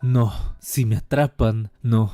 No, si me atrapan, no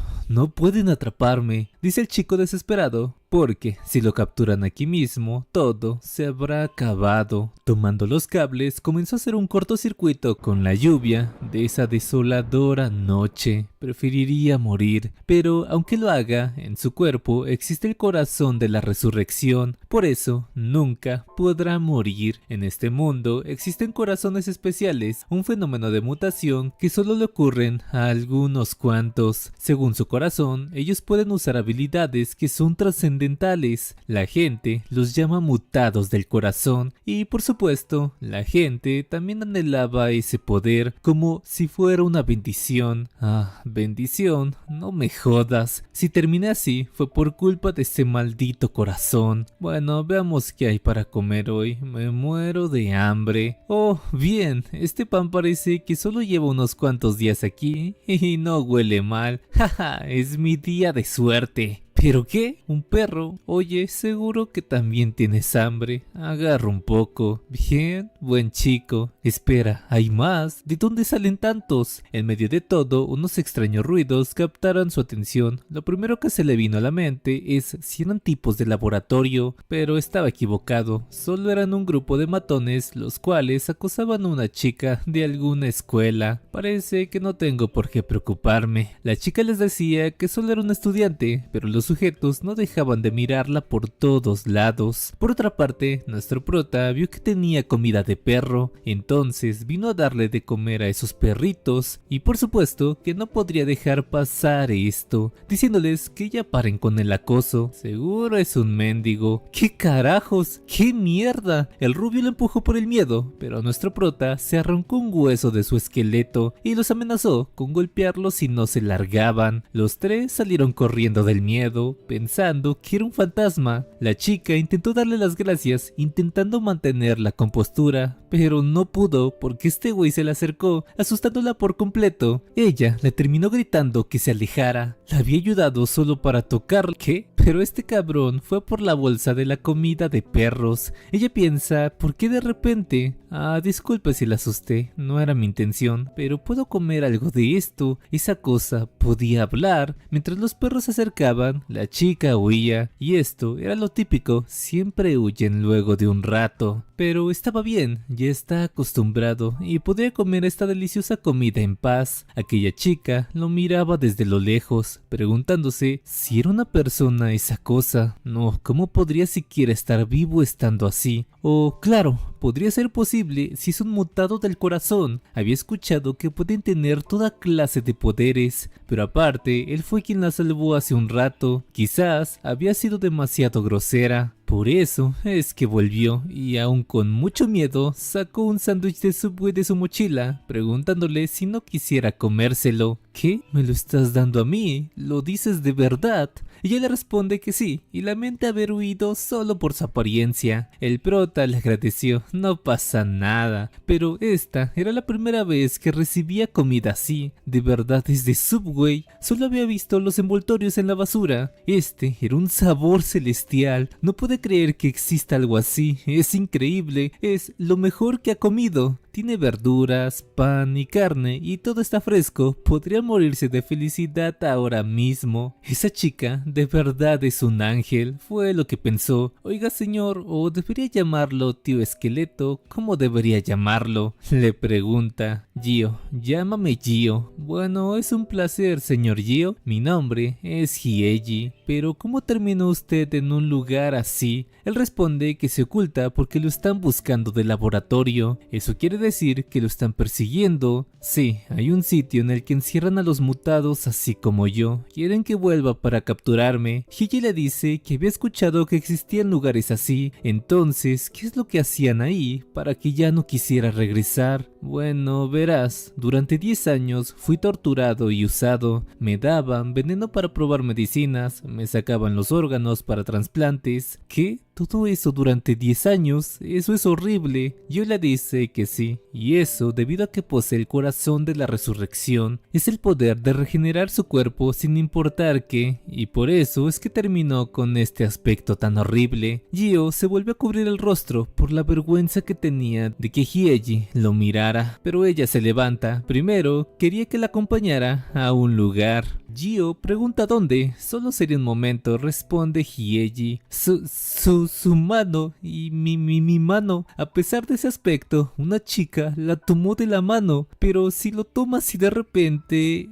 pueden atraparme, dice el chico desesperado, porque si lo capturan aquí mismo, todo se habrá acabado. Tomando los cables, comenzó a hacer un cortocircuito con la lluvia de esa desoladora noche. Preferiría morir, pero aunque lo haga, en su cuerpo existe el corazón de la resurrección, por eso nunca podrá morir. En este mundo existen corazones especiales, un fenómeno de mutación que solo le ocurren a algunos cuantos. Según su corazón, ellos pueden usar habilidades que son trascendentales. La gente los llama mutados del corazón y por supuesto, la gente también anhelaba ese poder como si fuera una bendición. Ah, bendición, no me jodas. Si terminé así fue por culpa de ese maldito corazón. Bueno, veamos qué hay para comer hoy. Me muero de hambre. Oh, bien, este pan parece que solo lleva unos cuantos días aquí y no huele mal. Jaja, es mi día de suerte. ¿Pero qué? ¿Un perro? Oye, seguro que también tienes hambre. Agarra un poco. Bien, buen chico. Espera, ¿hay más? ¿De dónde salen tantos? En medio de todo, unos extraños ruidos captaron su atención. Lo primero que se le vino a la mente es si eran tipos de laboratorio, pero estaba equivocado. Solo eran un grupo de matones los cuales acosaban a una chica de alguna escuela. Parece que no tengo por qué preocuparme. La chica les decía que solo era un estudiante, pero los sujetos no dejaban de mirarla por todos lados. Por otra parte, nuestro prota vio que tenía comida de perro, entonces vino a darle de comer a esos perritos y por supuesto que no podría dejar pasar esto, diciéndoles que ya paren con el acoso. Seguro es un mendigo. ¿Qué carajos? ¿Qué mierda? El rubio lo empujó por el miedo, pero nuestro prota se arrancó un hueso de su esqueleto y los amenazó con golpearlos si no se largaban. Los tres salieron corriendo del miedo, pensando que era un fantasma. La chica intentó darle las gracias, intentando mantener la compostura, pero no pudo porque este güey se le acercó, asustándola por completo. Ella le terminó gritando que se alejara. La había ayudado solo para tocar. ¿Qué? Pero este cabrón fue por la bolsa de la comida de perros. Ella piensa, ¿por qué de repente? Ah, disculpe si la asusté, no era mi intención, pero puedo comer algo de esto. Esa cosa podía hablar. Mientras los perros se acercaban, la chica huía, y esto era lo típico, siempre huyen luego de un rato. Pero estaba bien, ya está acostumbrado y podía comer esta deliciosa comida en paz. Aquella chica lo miraba desde lo lejos, preguntándose si era una persona esa cosa. No, ¿cómo podría siquiera estar vivo estando así? O, claro, podría ser posible si es un mutado del corazón. Había escuchado que pueden tener toda clase de poderes, pero aparte, él fue quien la salvó hace un rato. Quizás había sido demasiado grosera. Por eso es que volvió y aún con mucho miedo sacó un sándwich de Subway de su mochila, preguntándole si no quisiera comérselo. ¿Qué? ¿Me lo estás dando a mí? ¿Lo dices de verdad? Ella le responde que sí, y lamenta haber huido solo por su apariencia. El prota le agradeció, no pasa nada, pero esta era la primera vez que recibía comida así. De verdad es de Subway, solo había visto los envoltorios en la basura. Este era un sabor celestial, no puede creer que exista algo así, es increíble, es lo mejor que ha comido. Tiene verduras, pan y carne y todo está fresco. Podría morirse de felicidad ahora mismo. Esa chica de verdad es un ángel, fue lo que pensó. Oiga señor, ¿o debería llamarlo tío esqueleto? ¿Cómo debería llamarlo? Le pregunta. Gio, llámame Gio. Bueno, es un placer señor Gio. Mi nombre es Hieji. Pero ¿cómo terminó usted en un lugar así? Él responde que se oculta porque lo están buscando del laboratorio. Eso quiere decir que lo están persiguiendo. Sí, hay un sitio en el que encierran a los mutados así como yo. Quieren que vuelva para capturarme. Higi le dice que había escuchado que existían lugares así. Entonces, ¿qué es lo que hacían ahí para que ya no quisiera regresar? Bueno, verás, durante 10 años fui torturado y usado. Me daban veneno para probar medicinas, me sacaban los órganos para trasplantes. ¿Qué? ¿Todo eso durante 10 años? Eso es horrible. Yo le dice que sí, y eso debido a que posee el corazón de la resurrección. Es el poder de regenerar su cuerpo sin importar qué, y por eso es que terminó con este aspecto tan horrible. Gio se volvió a cubrir el rostro por la vergüenza que tenía de que Hieji lo mirara. tomara, pero ella se levanta. Primero, quería que la acompañara a un lugar. Gio pregunta dónde. Solo sería un momento, responde Hyeji. Su mano y mi mano. A pesar de ese aspecto, una chica la tomó de la mano, pero si lo toma así de repente,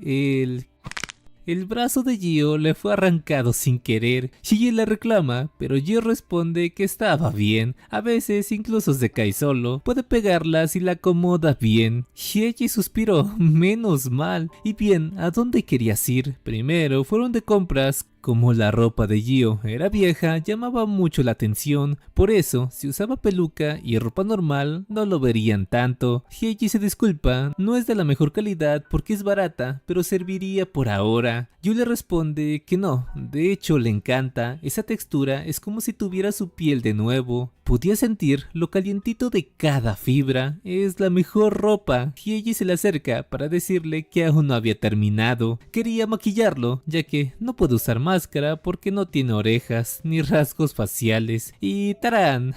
el brazo de Gio le fue arrancado sin querer. Hyeji le reclama, pero Gio responde que estaba bien. A veces incluso se cae solo. Puede pegarla si la acomoda bien. Hyeji suspiró, menos mal. Y bien, ¿a dónde querías ir? Primero fueron de compras. Como la ropa de Gio era vieja, llamaba mucho la atención, por eso, si usaba peluca y ropa normal, no lo verían tanto. Hyeji se disculpa, no es de la mejor calidad porque es barata, pero serviría por ahora. Gio le responde que no, de hecho le encanta, esa textura es como si tuviera su piel de nuevo. Podía sentir lo calientito de cada fibra, es la mejor ropa. Hyeji se le acerca para decirle que aún no había terminado. Quería maquillarlo, ya que no puede usar máscara porque no tiene orejas ni rasgos faciales. Y ¡tarán!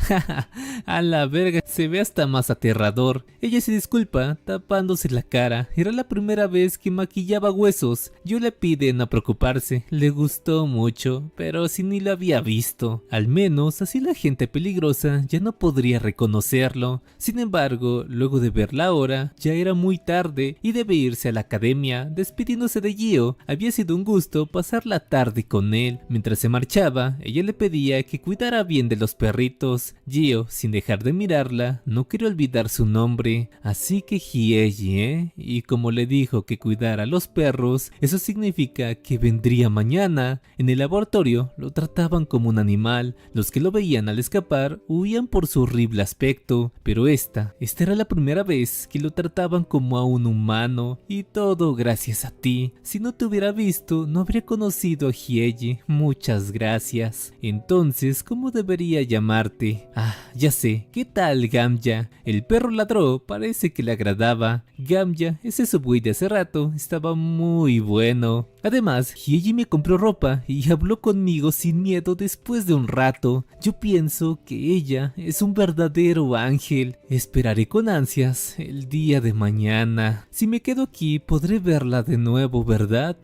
A la verga, se ve hasta más aterrador. Ella se disculpa, tapándose la cara. Era la primera vez que maquillaba huesos. Yo le pide no preocuparse, le gustó mucho, pero si ni lo había visto. Al menos así la gente peligrosa ya no podría reconocerlo. Sin embargo, luego de ver la hora, ya era muy tarde y debe irse a la academia. Despidiéndose de Gio, había sido un gusto pasar la tarde con él. Mientras se marchaba, ella le pedía que cuidara bien de los perritos. Gio, sin dejar de mirarla, no quería olvidar su nombre. Así que Hyeji, Y como le dijo que cuidara a los perros, eso significa que vendría mañana. En el laboratorio lo trataban como un animal. Los que lo veían al escapar huían por su horrible aspecto, pero esta era la primera vez que lo trataban como a un humano, y todo gracias a ti. Si no te hubiera visto, no habría conocido a Hyeji. Muchas gracias. Entonces, ¿cómo debería llamarte? Ah, ya sé. ¿Qué tal, Gamya? El perro ladró, parece que le agradaba. Gamya, ese subway de hace rato estaba muy bueno. Además, Hyeji me compró ropa y habló conmigo sin miedo después de un rato. Yo pienso que ella es un verdadero ángel. Esperaré con ansias el día de mañana. Si me quedo aquí, podré verla de nuevo, ¿verdad?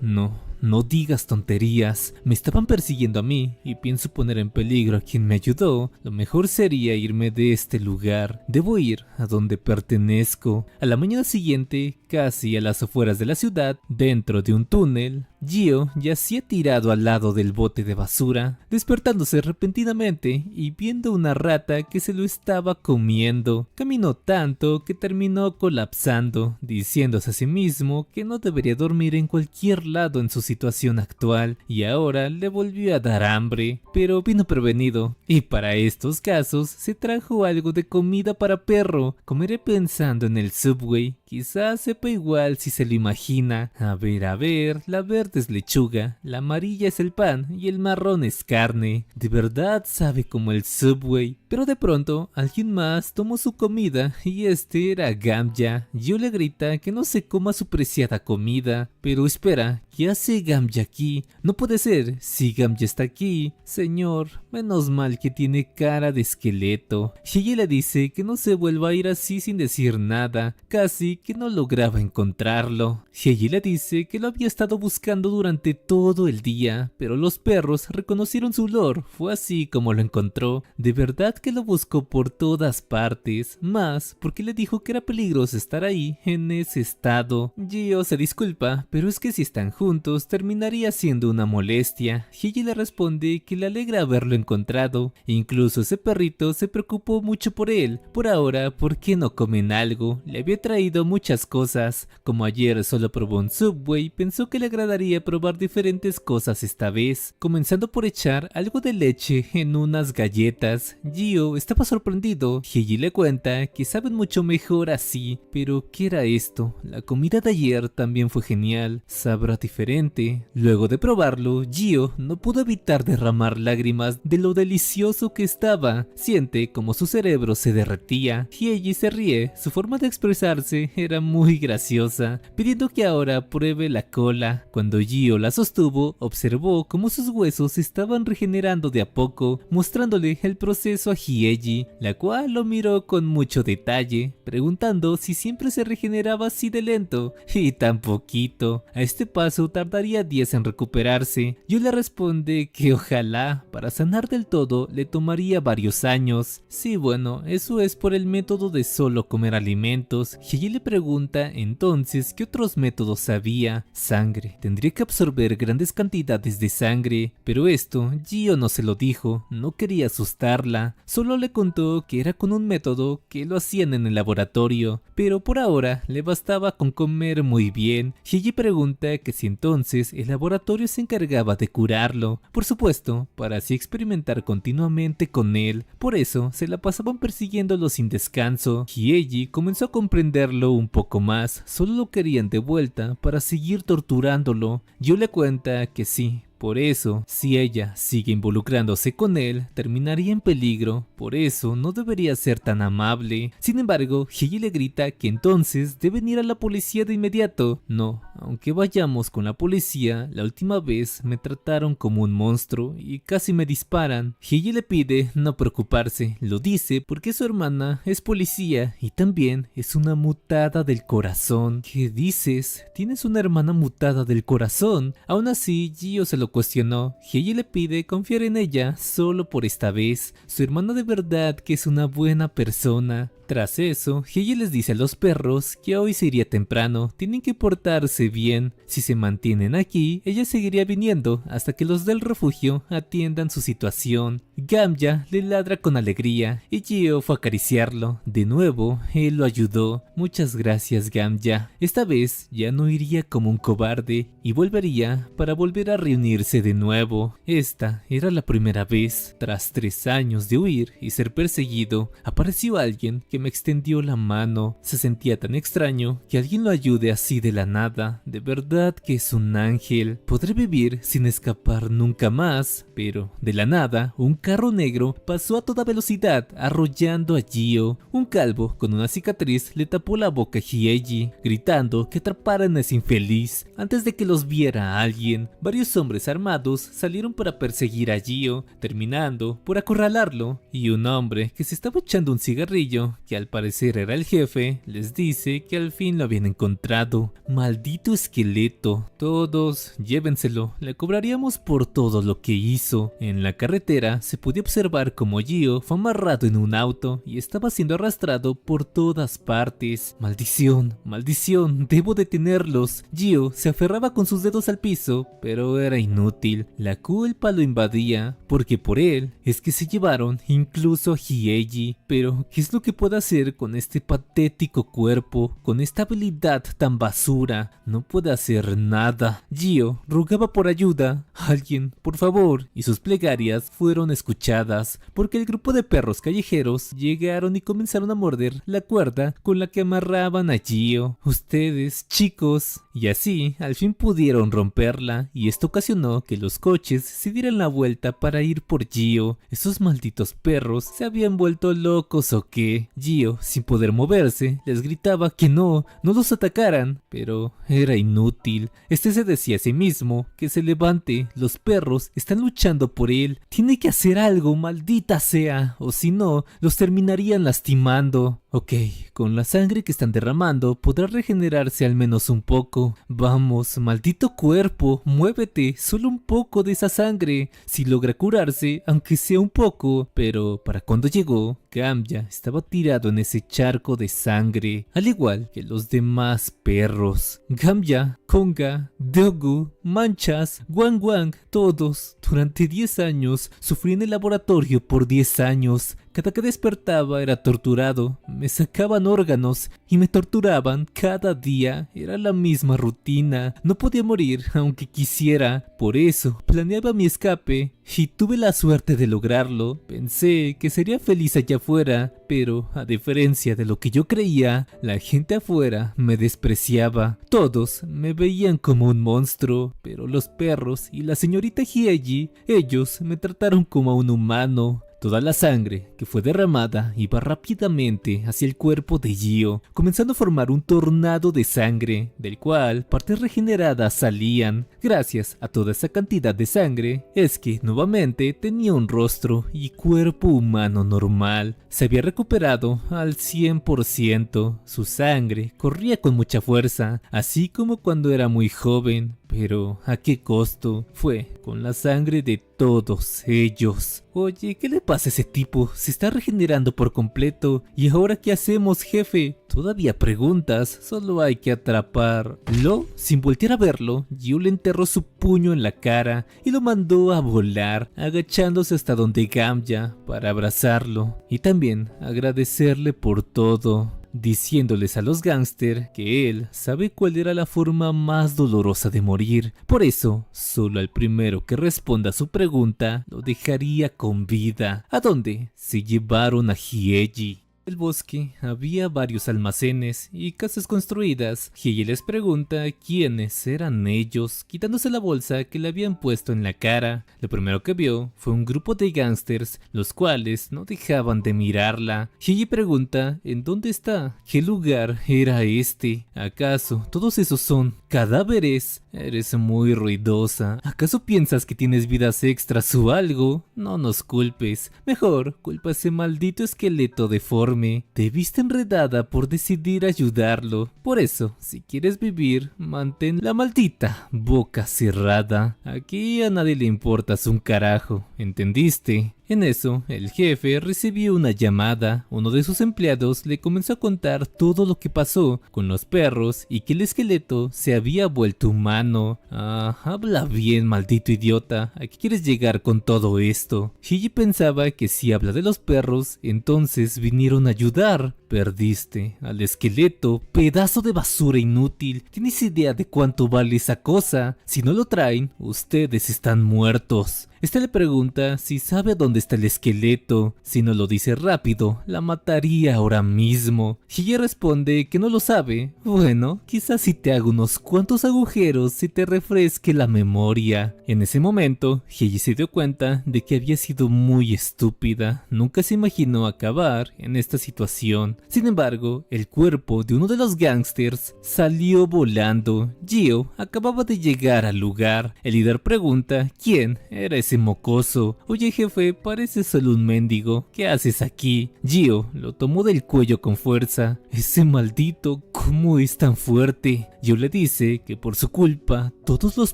No digas tonterías, me estaban persiguiendo a mí y pienso poner en peligro a quien me ayudó. Lo mejor sería irme de este lugar. Debo ir a donde pertenezco. A la mañana siguiente, casi a las afueras de la ciudad, dentro de un túnel, Gio yacía tirado al lado del bote de basura, despertándose repentinamente y viendo una rata que se lo estaba comiendo. Caminó tanto que terminó colapsando, diciéndose a sí mismo que no debería dormir en cualquier lado en su situación actual, y ahora le volvió a dar hambre, pero vino prevenido, y para estos casos se trajo algo de comida para perro. Comeré pensando en el subway, quizás sepa igual si se lo imagina. A ver, la verde es lechuga, la amarilla es el pan y el marrón es carne. De verdad sabe como el subway. Pero de pronto, alguien más tomó su comida y este era Gamya. Gio le grita que no se coma su preciada comida. Pero espera, ¿qué hace Gamya aquí? No puede ser, si Gamya está aquí. Señor, menos mal que tiene cara de esqueleto. Hyeji le dice que no se vuelva a ir así sin decir nada. Casi que no lograba encontrarlo. Hyeji le dice que lo había estado buscando durante todo el día, pero los perros reconocieron su olor. Fue así como lo encontró. De verdad que lo buscó por todas partes, más porque le dijo que era peligroso estar ahí en ese estado. Gio se disculpa, pero es que si están juntos terminaría siendo una molestia. Hyeji le responde que le alegra haberlo encontrado, incluso ese perrito se preocupó mucho por él. Por ahora, ¿por qué no comen algo? Le había traído muchas cosas. Como ayer solo probó un subway, pensó que le agradaría probar diferentes cosas esta vez, comenzando por echar algo de leche en unas galletas. Gio estaba sorprendido. Hyeji le cuenta que saben mucho mejor así. Pero ¿qué era esto? La comida de ayer también fue genial. Sabrá diferente. Luego de probarlo, Gio no pudo evitar derramar lágrimas de lo delicioso que estaba. Siente como su cerebro se derretía. Hyeji se ríe. Su forma de expresarse era muy graciosa, pidiendo que ahora pruebe la cola. Cuando Cuando Gio la sostuvo, observó cómo sus huesos se estaban regenerando de a poco, mostrándole el proceso a Hyeji, la cual lo miró con mucho detalle, preguntando si siempre se regeneraba así de lento, y tan poquito. A este paso tardaría días en recuperarse. Gio le responde que ojalá, para sanar del todo le tomaría varios años. Sí, bueno, eso es por el método de solo comer alimentos. Hyeji le pregunta entonces qué otros métodos había. Sangre. Tendría que absorber grandes cantidades de sangre, pero esto Gio no se lo dijo, no quería asustarla, solo le contó que era con un método que lo hacían en el laboratorio, pero por ahora le bastaba con comer muy bien. Hyeji pregunta que si entonces el laboratorio se encargaba de curarlo, por supuesto, para así experimentar continuamente con él, por eso se la pasaban persiguiéndolo sin descanso. Hyeji comenzó a comprenderlo un poco más, solo lo querían de vuelta para seguir torturándolo. Yo le cuenta que sí. Por eso, si ella sigue involucrándose con él, terminaría en peligro, por eso no debería ser tan amable. Sin embargo, Hyeji le grita que entonces deben ir a la policía de inmediato. No, aunque vayamos con la policía, la última vez me trataron como un monstruo y casi me disparan. Hyeji le pide no preocuparse, lo dice porque su hermana es policía y también es una mutada del corazón. ¿Qué dices? ¿Tienes una hermana mutada del corazón? Aún así, Gio se lo cuestionó. Hyeji le pide confiar en ella solo por esta vez. Su hermana de verdad que es una buena persona. Tras eso, Hyeji les dice a los perros que hoy se iría temprano, tienen que portarse bien. Si se mantienen aquí, ella seguiría viniendo hasta que los del refugio atiendan su situación. Gamya le ladra con alegría y Gio fue a acariciarlo. De nuevo, él lo ayudó. Muchas gracias, Gamya. Esta vez ya no iría como un cobarde y volvería para volver a reunirse de nuevo. Esta era la primera vez. Tras 3 años de huir y ser perseguido, apareció alguien que me extendió la mano. Se sentía tan extraño que alguien lo ayude así de la nada. De verdad que es un ángel. Podré vivir sin escapar nunca más. Pero de la nada, un carro negro pasó a toda velocidad, arrollando a Gio. Un calvo con una cicatriz le tapó la boca a Hyeji, gritando que atraparan a ese infeliz. Antes de que los viera alguien, varios hombres armados salieron para perseguir a Gio, terminando por acorralarlo. Y un hombre que se estaba echando un cigarrillo, que al parecer era el jefe, les dice que al fin lo habían encontrado. Maldito esqueleto. Todos, llévenselo, le cobraríamos por todo lo que hizo. En la carretera se podía observar como Gio fue amarrado en un auto y estaba siendo arrastrado por todas partes. Maldición, maldición, debo detenerlos. Gio se aferraba con sus dedos al piso, pero era inútil. La culpa lo invadía, porque por él es que se llevaron incluso a Hyeji. Pero, ¿qué es lo que puede hacer con este patético cuerpo, con esta habilidad tan basura? No puede hacer nada. Gio rogaba por ayuda. Alguien, por favor. Y sus plegarias fueron escuchadas, porque el grupo de perros callejeros llegaron y comenzaron a morder la cuerda con la que amarraban a Gio. Ustedes, chicos. Y así, al fin pudieron romperla, y esto ocasionó que los coches se dieran la vuelta para ir por Gio. Esos malditos perros se habían vuelto locos o qué. Gio, sin poder moverse, les gritaba que no los atacaran, pero era inútil. Este se decía a sí mismo que se levante, los perros están luchando por él, tiene que hacer algo, maldita sea, o si no, los terminarían lastimando. Ok, con la sangre que están derramando podrá regenerarse al menos un poco. Vamos, maldito cuerpo, muévete, solo un poco de esa sangre. Si logra curarse, aunque sea un poco. Pero para cuando llegó, Gamya estaba tirado en ese charco de sangre, al igual que los demás perros. Gamya, Konga, Dogu, Manchas, Wang Wang, todos, durante 10 años, sufrí en el laboratorio por 10 años. Cada que despertaba era torturado, me sacaban órganos y me torturaban cada día. Era la misma rutina, no podía morir aunque quisiera. Por eso planeaba mi escape y tuve la suerte de lograrlo. Pensé que sería feliz allá afuera, pero a diferencia de lo que yo creía, la gente afuera me despreciaba. Todos me veían como un monstruo, pero los perros y la señorita Hyeji, ellos me trataron como a un humano. Toda la sangre que fue derramada iba rápidamente hacia el cuerpo de Gio, comenzando a formar un tornado de sangre, del cual partes regeneradas salían. Gracias a toda esa cantidad de sangre, es que nuevamente tenía un rostro y cuerpo humano normal. Se había recuperado al 100%, su sangre corría con mucha fuerza, así como cuando era muy joven. Pero ¿a qué costo? Fue con la sangre de todos ellos. Oye, ¿qué le pasa a ese tipo? Se está regenerando por completo. ¿Y ahora qué hacemos, jefe? Todavía preguntas, solo hay que atraparlo. Sin voltear a verlo, Gio le enterró su puño en la cara y lo mandó a volar, agachándose hasta donde Gamya para abrazarlo y también agradecerle por todo, diciéndoles a los gángster que él sabe cuál era la forma más dolorosa de morir. Por eso, solo al primero que responda a su pregunta lo dejaría con vida. ¿A dónde se llevaron a Hyeji? En el bosque había varios almacenes y casas construidas. Hyeji les pregunta quiénes eran ellos, quitándose la bolsa que le habían puesto en la cara. Lo primero que vio fue un grupo de gángsters, los cuales no dejaban de mirarla. Hyeji pregunta ¿en dónde está? ¿Qué lugar era este? ¿Acaso todos esos son cadáveres? Eres muy ruidosa. ¿Acaso piensas que tienes vidas extras o algo? No nos culpes. Mejor culpa a ese maldito esqueleto deforme. Te viste enredada por decidir ayudarlo. Por eso, si quieres vivir, mantén la maldita boca cerrada. Aquí a nadie le importas un carajo, ¿entendiste? En eso, el jefe recibió una llamada. Uno de sus empleados le comenzó a contar todo lo que pasó con los perros y que el esqueleto se había vuelto humano. Habla bien, maldito idiota. ¿A qué quieres llegar con todo esto? Hyeji pensaba que si habla de los perros, entonces vinieron a ayudar. Perdiste al esqueleto, pedazo de basura inútil. ¿Tienes idea de cuánto vale esa cosa? Si no lo traen, ustedes están muertos. Este le pregunta si sabe dónde está el esqueleto. Si no lo dice rápido, la mataría ahora mismo. Hyeji responde que no lo sabe. Bueno, quizás si te hago unos cuantos agujeros y te refresque la memoria. En ese momento, Hyeji se dio cuenta de que había sido muy estúpida. Nunca se imaginó acabar en esta situación. Sin embargo, el cuerpo de uno de los gángsters salió volando. Gio acababa de llegar al lugar. El líder pregunta quién era ese mocoso. Oye jefe, parece solo un mendigo. ¿Qué haces aquí? Gio lo tomó del cuello con fuerza. Ese maldito, ¿cómo es tan fuerte? Gio le dice que por su culpa todos los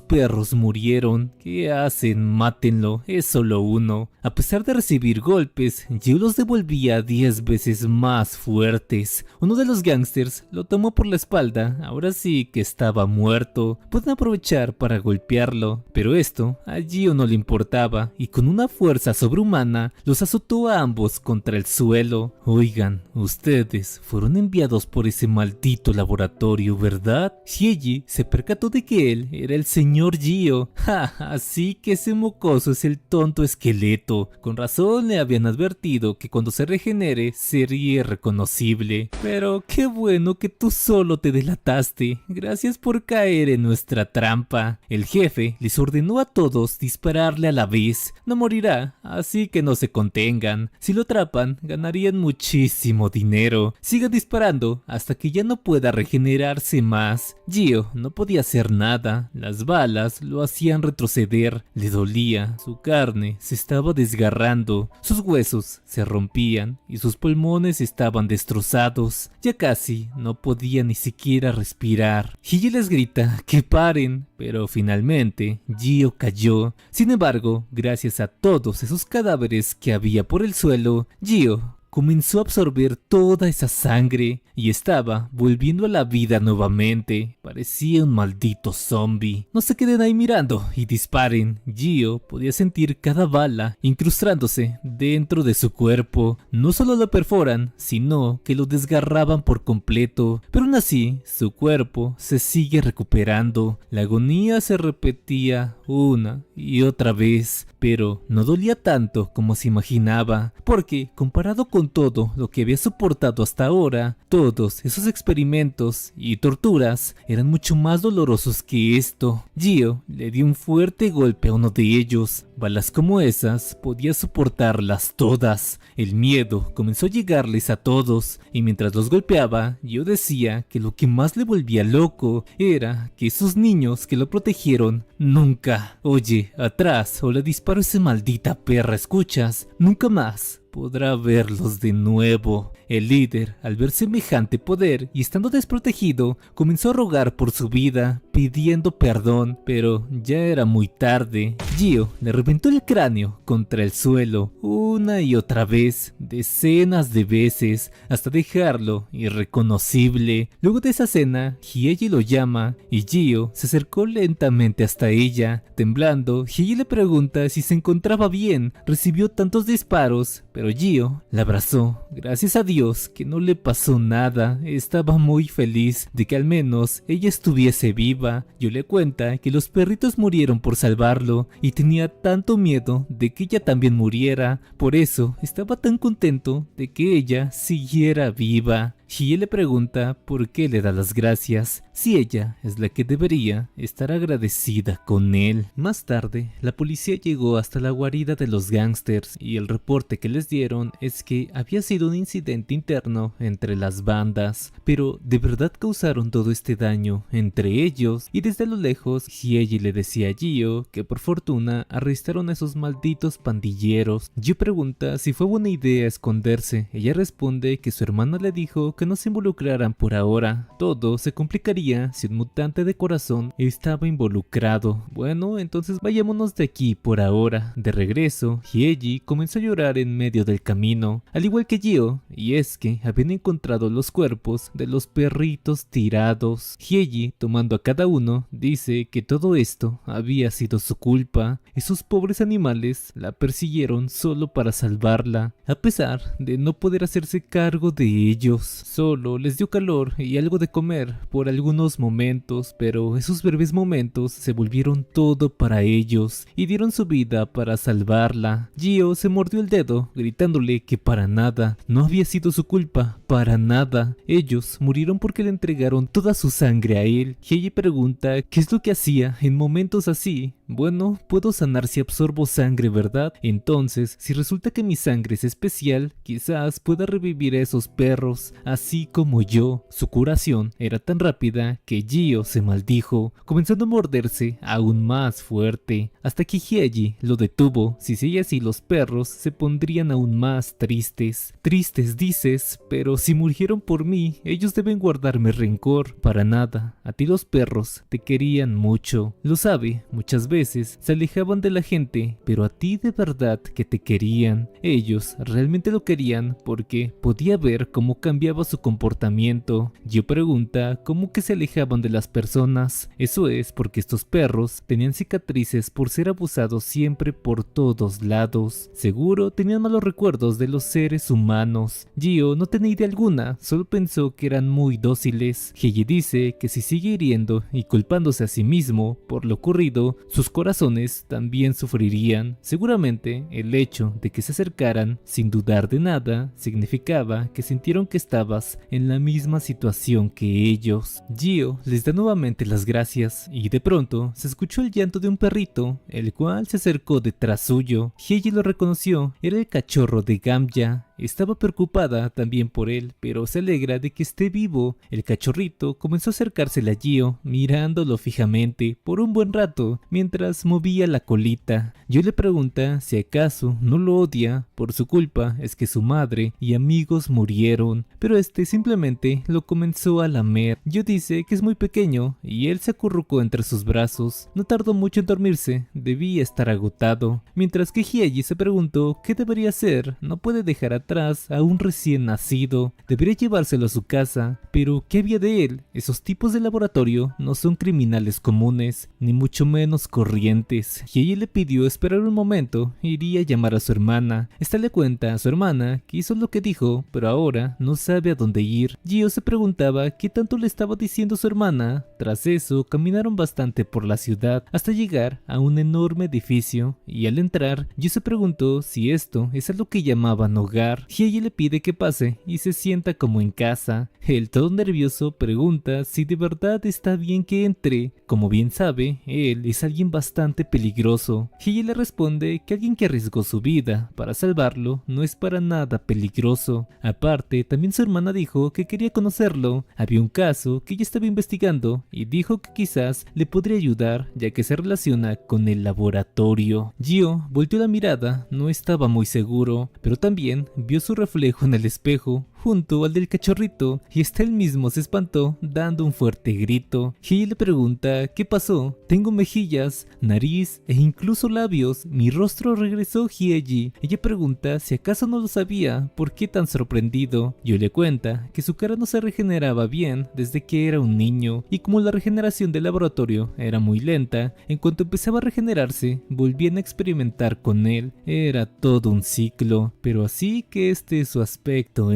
perros murieron. ¿Qué hacen? Mátenlo, es solo uno. A pesar de recibir golpes, Gio los devolvía 10 veces más fuertes. Uno de los gángsters lo tomó por la espalda. Ahora sí que estaba muerto. Pueden aprovechar para golpearlo, pero esto a Gio no le importaba y con una fuerza sobrehumana los azotó a ambos contra el suelo. Oigan, ustedes fueron enviados por ese maldito laboratorio, ¿verdad? Hyeji se percató de que él era el señor Gio. Así que ese mocoso es el tonto esqueleto. Con razón le habían advertido que cuando se regenere sería irreconocible. Pero qué bueno que tú solo te delataste. Gracias por caer en nuestra trampa. El jefe les ordenó a todos dispararle a la vez. No morirá, así que no se contengan. Si lo atrapan, ganarían muchísimo dinero. Sigan disparando hasta que ya no pueda regenerarse más. Gio no podía hacer nada. Las balas lo hacían retroceder. Le dolía. Su carne se estaba desgarrando. Sus huesos se rompían y sus pulmones estaban destrozados. Ya casi no podía ni siquiera respirar. Hyeji les grita que paren, pero finalmente Gio cayó. Sin embargo, gracias a todos esos cadáveres que había por el suelo, Gio comenzó a absorber toda esa sangre y estaba volviendo a la vida nuevamente. Parecía un maldito zombie. No se queden ahí mirando y disparen. Gio podía sentir cada bala incrustándose dentro de su cuerpo. No solo lo perforan, sino que lo desgarraban por completo. Pero aún así, su cuerpo se sigue recuperando. La agonía se repetía una y otra vez, pero no dolía tanto como se imaginaba, porque comparado con con todo lo que había soportado hasta ahora, todos esos experimentos y torturas eran mucho más dolorosos que esto. Gio le dio un fuerte golpe a uno de ellos. Balas como esas podía soportarlas todas. El miedo comenzó a llegarles a todos, y mientras los golpeaba, Gio decía que lo que más le volvía loco era que esos niños que lo protegieron nunca, oye, atrás, o le disparo a esa maldita perra, ¿escuchas? Nunca más podrá verlos de nuevo. El líder, al ver semejante poder y estando desprotegido, comenzó a rogar por su vida, pidiendo perdón, pero ya era muy tarde. Gio le reventó el cráneo contra el suelo una y otra vez, decenas de veces, hasta dejarlo irreconocible. Luego de esa escena, Hyeji lo llama y Gio se acercó lentamente hasta ella. Temblando, Hyeji le pregunta si se encontraba bien. Recibió tantos disparos, pero Gio la abrazó. Gracias a Dios que no le pasó nada. Estaba muy feliz de que al menos ella estuviese viva. Gio le cuenta que los perritos murieron por salvarlo y tenía tanto miedo de que ella también muriera. Por eso estaba tan contento de que ella siguiera viva. Hye le pregunta por qué le da las gracias, si ella es la que debería estar agradecida con él. Más tarde, la policía llegó hasta la guarida de los gángsters y el reporte que les dieron es que había sido un incidente interno entre las bandas, pero ¿de verdad causaron todo este daño entre ellos? Y desde lo lejos, Hye le decía a Gio que por fortuna arrestaron a esos malditos pandilleros. Gio pregunta si fue buena idea esconderse. Ella responde que su hermana le dijo que no se involucraran por ahora. Todo se complicaría si un mutante de corazón estaba involucrado. Bueno, entonces vayámonos de aquí por ahora. De regreso, Hyeji comenzó a llorar en medio del camino, al igual que Gio, y es que habían encontrado los cuerpos de los perritos tirados. Hyeji, tomando a cada uno, dice que todo esto había sido su culpa. Esos pobres animales la persiguieron solo para salvarla, a pesar de no poder hacerse cargo de ellos. Solo les dio calor y algo de comer por algunos momentos, pero esos breves momentos se volvieron todo para ellos y dieron su vida para salvarla. Gio se mordió el dedo, gritándole que para nada, no había sido su culpa, para nada. Ellos murieron porque le entregaron toda su sangre a él. Hye pregunta qué es lo que hacía en momentos así. Bueno, puedo sanar si absorbo sangre, ¿verdad? Entonces, si resulta que mi sangre es especial, quizás pueda revivir a esos perros, así como yo. Su curación era tan rápida que Gio se maldijo, comenzando a morderse aún más fuerte, hasta que Hyeji lo detuvo. Si sigue así, los perros se pondrían aún más tristes. Tristes dices, pero si murieron por mí, ellos deben guardarme rencor. Para nada, a ti los perros te querían mucho. Lo sabe, muchas veces se alejaban de la gente, pero a ti de verdad que te querían. Ellos realmente lo querían porque podía ver cómo cambiaba su comportamiento. Gio pregunta cómo que se alejaban de las personas. Eso es porque estos perros tenían cicatrices por ser abusados siempre por todos lados. Seguro tenían malos recuerdos de los seres humanos. Gio no tenía idea alguna, solo pensó que eran muy dóciles. Hye dice que si sigue hiriendo y culpándose a sí mismo por lo ocurrido, sus corazones también sufrirían. Seguramente el hecho de que se acercaran sin dudar de nada significaba que sintieron que estabas en la misma situación que ellos. Gio les da nuevamente las gracias y de pronto se escuchó el llanto de un perrito, el cual se acercó detrás suyo. Hye lo reconoció, era el cachorro de Gamya. Estaba preocupada también por él, pero se alegra de que esté vivo. El cachorrito comenzó a acercársele a Gio, mirándolo fijamente por un buen rato, mientras movía la colita. Gio le pregunta si acaso no lo odia, por su culpa es que su madre y amigos murieron, pero este simplemente lo comenzó a lamer. Gio dice que es muy pequeño y él se acurrucó entre sus brazos. No tardó mucho en dormirse, debía estar agotado. Mientras que Hyeji se preguntó qué debería hacer, no puede dejar atrás a un recién nacido, debería llevárselo a su casa, pero ¿qué había de él? Esos tipos de laboratorio no son criminales comunes, ni mucho menos corrientes. Hyeji le pidió esperar un momento, iría a llamar a su hermana. Esta le cuenta a su hermana que hizo lo que dijo, pero ahora no sabe a dónde ir. Gio se preguntaba qué tanto le estaba diciendo su hermana. Tras eso, caminaron bastante por la ciudad hasta llegar a un enorme edificio, y al entrar, Gio se preguntó si esto es a lo que llamaban hogar. lugar. Hye le pide que pase y se sienta como en casa. Él, todo nervioso, pregunta si de verdad está bien que entre. Como bien sabe, él es alguien bastante peligroso. Hye le responde que alguien que arriesgó su vida para salvarlo no es para nada peligroso. Aparte, también su hermana dijo que quería conocerlo. Había un caso que ella estaba investigando y dijo que quizás le podría ayudar ya que se relaciona con el laboratorio. Gio volteó la mirada, no estaba muy seguro, pero también vio su reflejo en el espejo junto al del cachorrito y hasta él mismo se espantó dando un fuerte grito. Hye le pregunta ¿qué pasó? Tengo mejillas, nariz e incluso labios, mi rostro regresó Hye. Ella pregunta si acaso no lo sabía, ¿por qué tan sorprendido? Yo le cuenta que su cara no se regeneraba bien desde que era un niño y como la regeneración del laboratorio era muy lenta, en cuanto empezaba a regenerarse volvían a experimentar con él. Era todo un ciclo, pero así que este es su aspecto,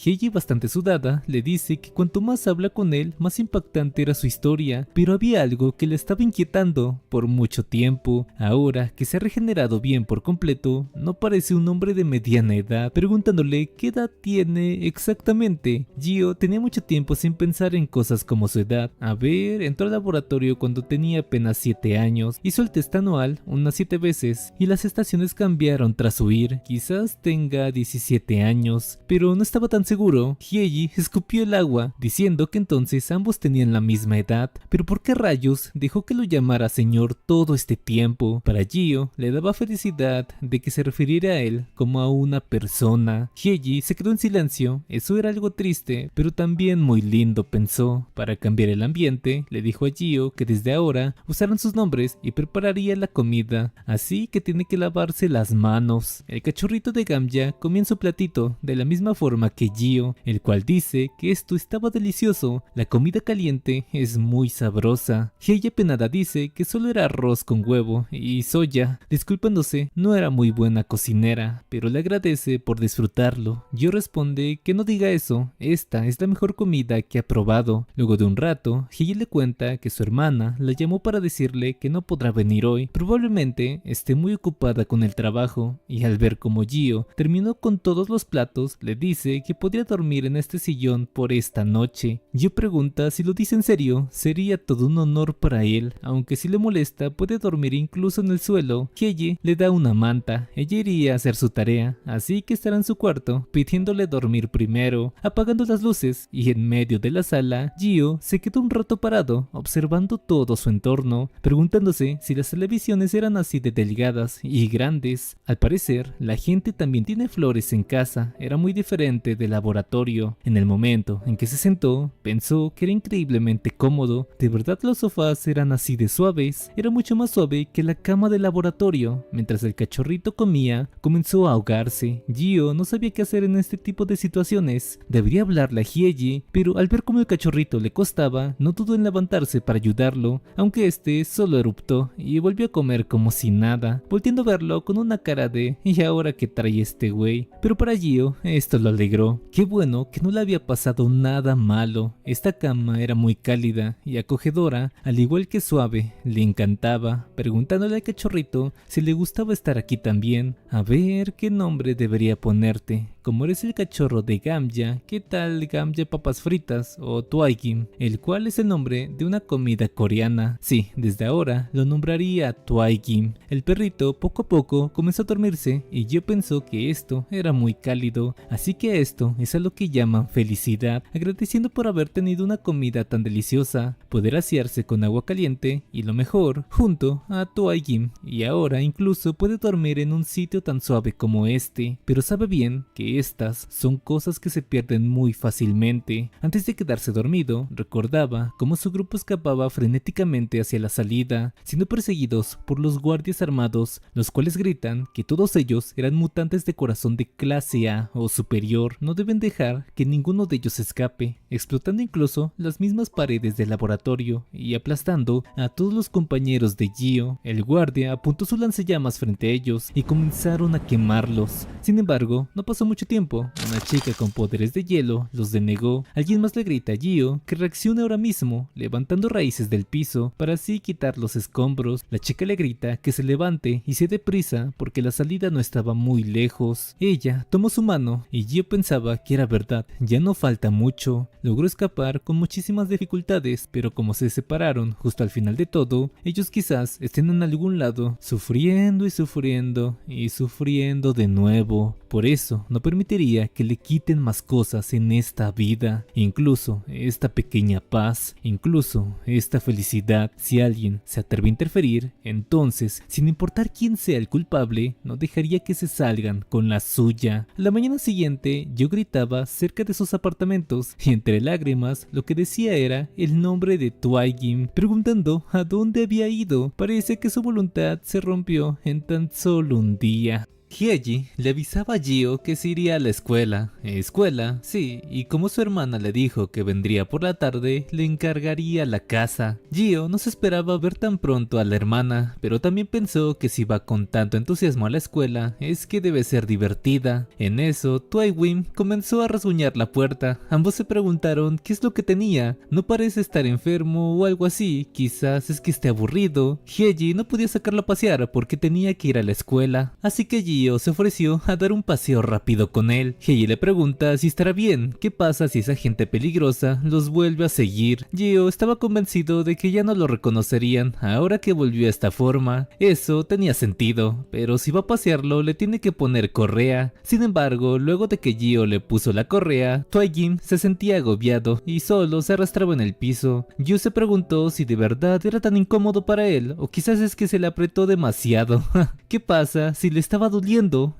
Hye, bastante sudada, le dice que cuanto más habla con él, más impactante era su historia, pero había algo que le estaba inquietando por mucho tiempo. Ahora que se ha regenerado bien por completo, no parece un hombre de mediana edad, preguntándole qué edad tiene exactamente. Gio tenía mucho tiempo sin pensar en cosas como su edad. A ver, entró al laboratorio cuando tenía apenas 7 años, hizo el test anual unas 7 veces y las estaciones cambiaron tras huir. Quizás tenga 17 años, pero no estaba tan seguro. Hye escupió el agua, diciendo que entonces ambos tenían la misma edad, pero ¿por qué rayos dejó que lo llamara señor todo este tiempo? Para Gio le daba felicidad de que se refiriera a él como a una persona. Hye se quedó en silencio, eso era algo triste, pero también muy lindo, pensó. Para cambiar el ambiente, le dijo a Gio que desde ahora usaran sus nombres y prepararía la comida, así que tiene que lavarse las manos. El cachorrito de Gamya comió en su platito de la misma forma que Gio, el cual dice que esto estaba delicioso, la comida caliente es muy sabrosa. Hye apenada dice que solo era arroz con huevo y soya, disculpándose, no era muy buena cocinera, pero le agradece por disfrutarlo. Gio responde que no diga eso, esta es la mejor comida que ha probado. Luego de un rato, Hye le cuenta que su hermana la llamó para decirle que no podrá venir hoy, probablemente esté muy ocupada con el trabajo, y al ver como Gio terminó con todos los platos, le dice que podría dormir en este sillón por esta noche. Gio pregunta si lo dice en serio, sería todo un honor para él, aunque si le molesta puede dormir incluso en el suelo. Hye le da una manta, ella iría a hacer su tarea, así que estará en su cuarto pidiéndole dormir primero, apagando las luces, y en medio de la sala, Gio se quedó un rato parado, observando todo su entorno, preguntándose si las televisiones eran así de delgadas y grandes. Al parecer, la gente también tiene flores en casa, era muy diferente del laboratorio. En el momento en que se sentó, pensó que era increíblemente cómodo, de verdad los sofás eran así de suaves, era mucho más suave que la cama del laboratorio. Mientras el cachorrito comía, comenzó a ahogarse. Gio no sabía qué hacer en este tipo de situaciones, debería hablarle a Hye, pero al ver cómo el cachorrito le costaba, no dudó en levantarse para ayudarlo, aunque este solo eruptó y volvió a comer como si nada, volteando a verlo con una cara de ¿y ahora qué trae este güey? Pero para Gio esto lo alegró. Qué bueno que no le había pasado nada malo. Esta cama era muy cálida y acogedora, al igual que suave, le encantaba, preguntándole al cachorrito si le gustaba estar aquí también. A ver qué nombre debería ponerte. Como eres el cachorro de Gamya, ¿qué tal Gamya papas fritas o Twaigim? El cual es el nombre de una comida coreana. Sí, desde ahora lo nombraría Twaigim. El perrito poco a poco comenzó a dormirse y yo pensó que esto era muy cálido, así que esto es a lo que llaman felicidad, agradeciendo por haber tenido una comida tan deliciosa, poder asearse con agua caliente y lo mejor, junto a Twaigim, y ahora incluso puede dormir en un sitio tan suave como este, pero sabe bien que estas son cosas que se pierden muy fácilmente. Antes de quedarse dormido, recordaba cómo su grupo escapaba frenéticamente hacia la salida, siendo perseguidos por los guardias armados, los cuales gritan que todos ellos eran mutantes de corazón de clase A o superior, no deben dejar que ninguno de ellos escape, explotando incluso las mismas paredes del laboratorio y aplastando a todos los compañeros de Gio. El guardia apuntó su lanzallamas frente a ellos y comenzaron a quemarlos. Sin embargo, no pasó mucho mucho tiempo. Una chica con poderes de hielo los denegó. Alguien más le grita a Gio que reaccione ahora mismo, levantando raíces del piso para así quitar los escombros. La chica le grita que se levante y se dé prisa porque la salida no estaba muy lejos. Ella tomó su mano y Gio pensaba que era verdad, ya no falta mucho. Logró escapar con muchísimas dificultades, pero como se separaron justo al final de todo, ellos quizás estén en algún lado sufriendo y sufriendo y sufriendo de nuevo. Por eso no permitiría que le quiten más cosas en esta vida, incluso esta pequeña paz, incluso esta felicidad. Si alguien se atreve a interferir, entonces, sin importar quién sea el culpable, no dejaría que se salgan con la suya. A la mañana siguiente, yo gritaba cerca de sus apartamentos y entre lágrimas lo que decía era el nombre de Twaigim, preguntando a dónde había ido. Parece que su voluntad se rompió en tan solo un día. Hyeji le avisaba a Gio que se iría a la escuela. ¿Escuela? Sí, y como su hermana le dijo que vendría por la tarde, le encargaría la casa. Gio no se esperaba ver tan pronto a la hermana, pero también pensó que si va con tanto entusiasmo a la escuela, es que debe ser divertida. En eso, Twaigim comenzó a rasguñar la puerta. Ambos se preguntaron qué es lo que tenía. No parece estar enfermo o algo así, quizás es que esté aburrido. Hyeji no podía sacarlo a pasear porque tenía que ir a la escuela, así que Gio se ofreció a dar un paseo rápido con él. Hyeji le pregunta si estará bien, qué pasa si esa gente peligrosa los vuelve a seguir. Gio estaba convencido de que ya no lo reconocerían ahora que volvió a esta forma. Eso tenía sentido, pero si va a pasearlo le tiene que poner correa. Sin embargo, luego de que Gio le puso la correa, Twaigim se sentía agobiado y solo se arrastraba en el piso. Gio se preguntó si de verdad era tan incómodo para él o quizás es que se le apretó demasiado. ¿Qué pasa si le estaba doliendo?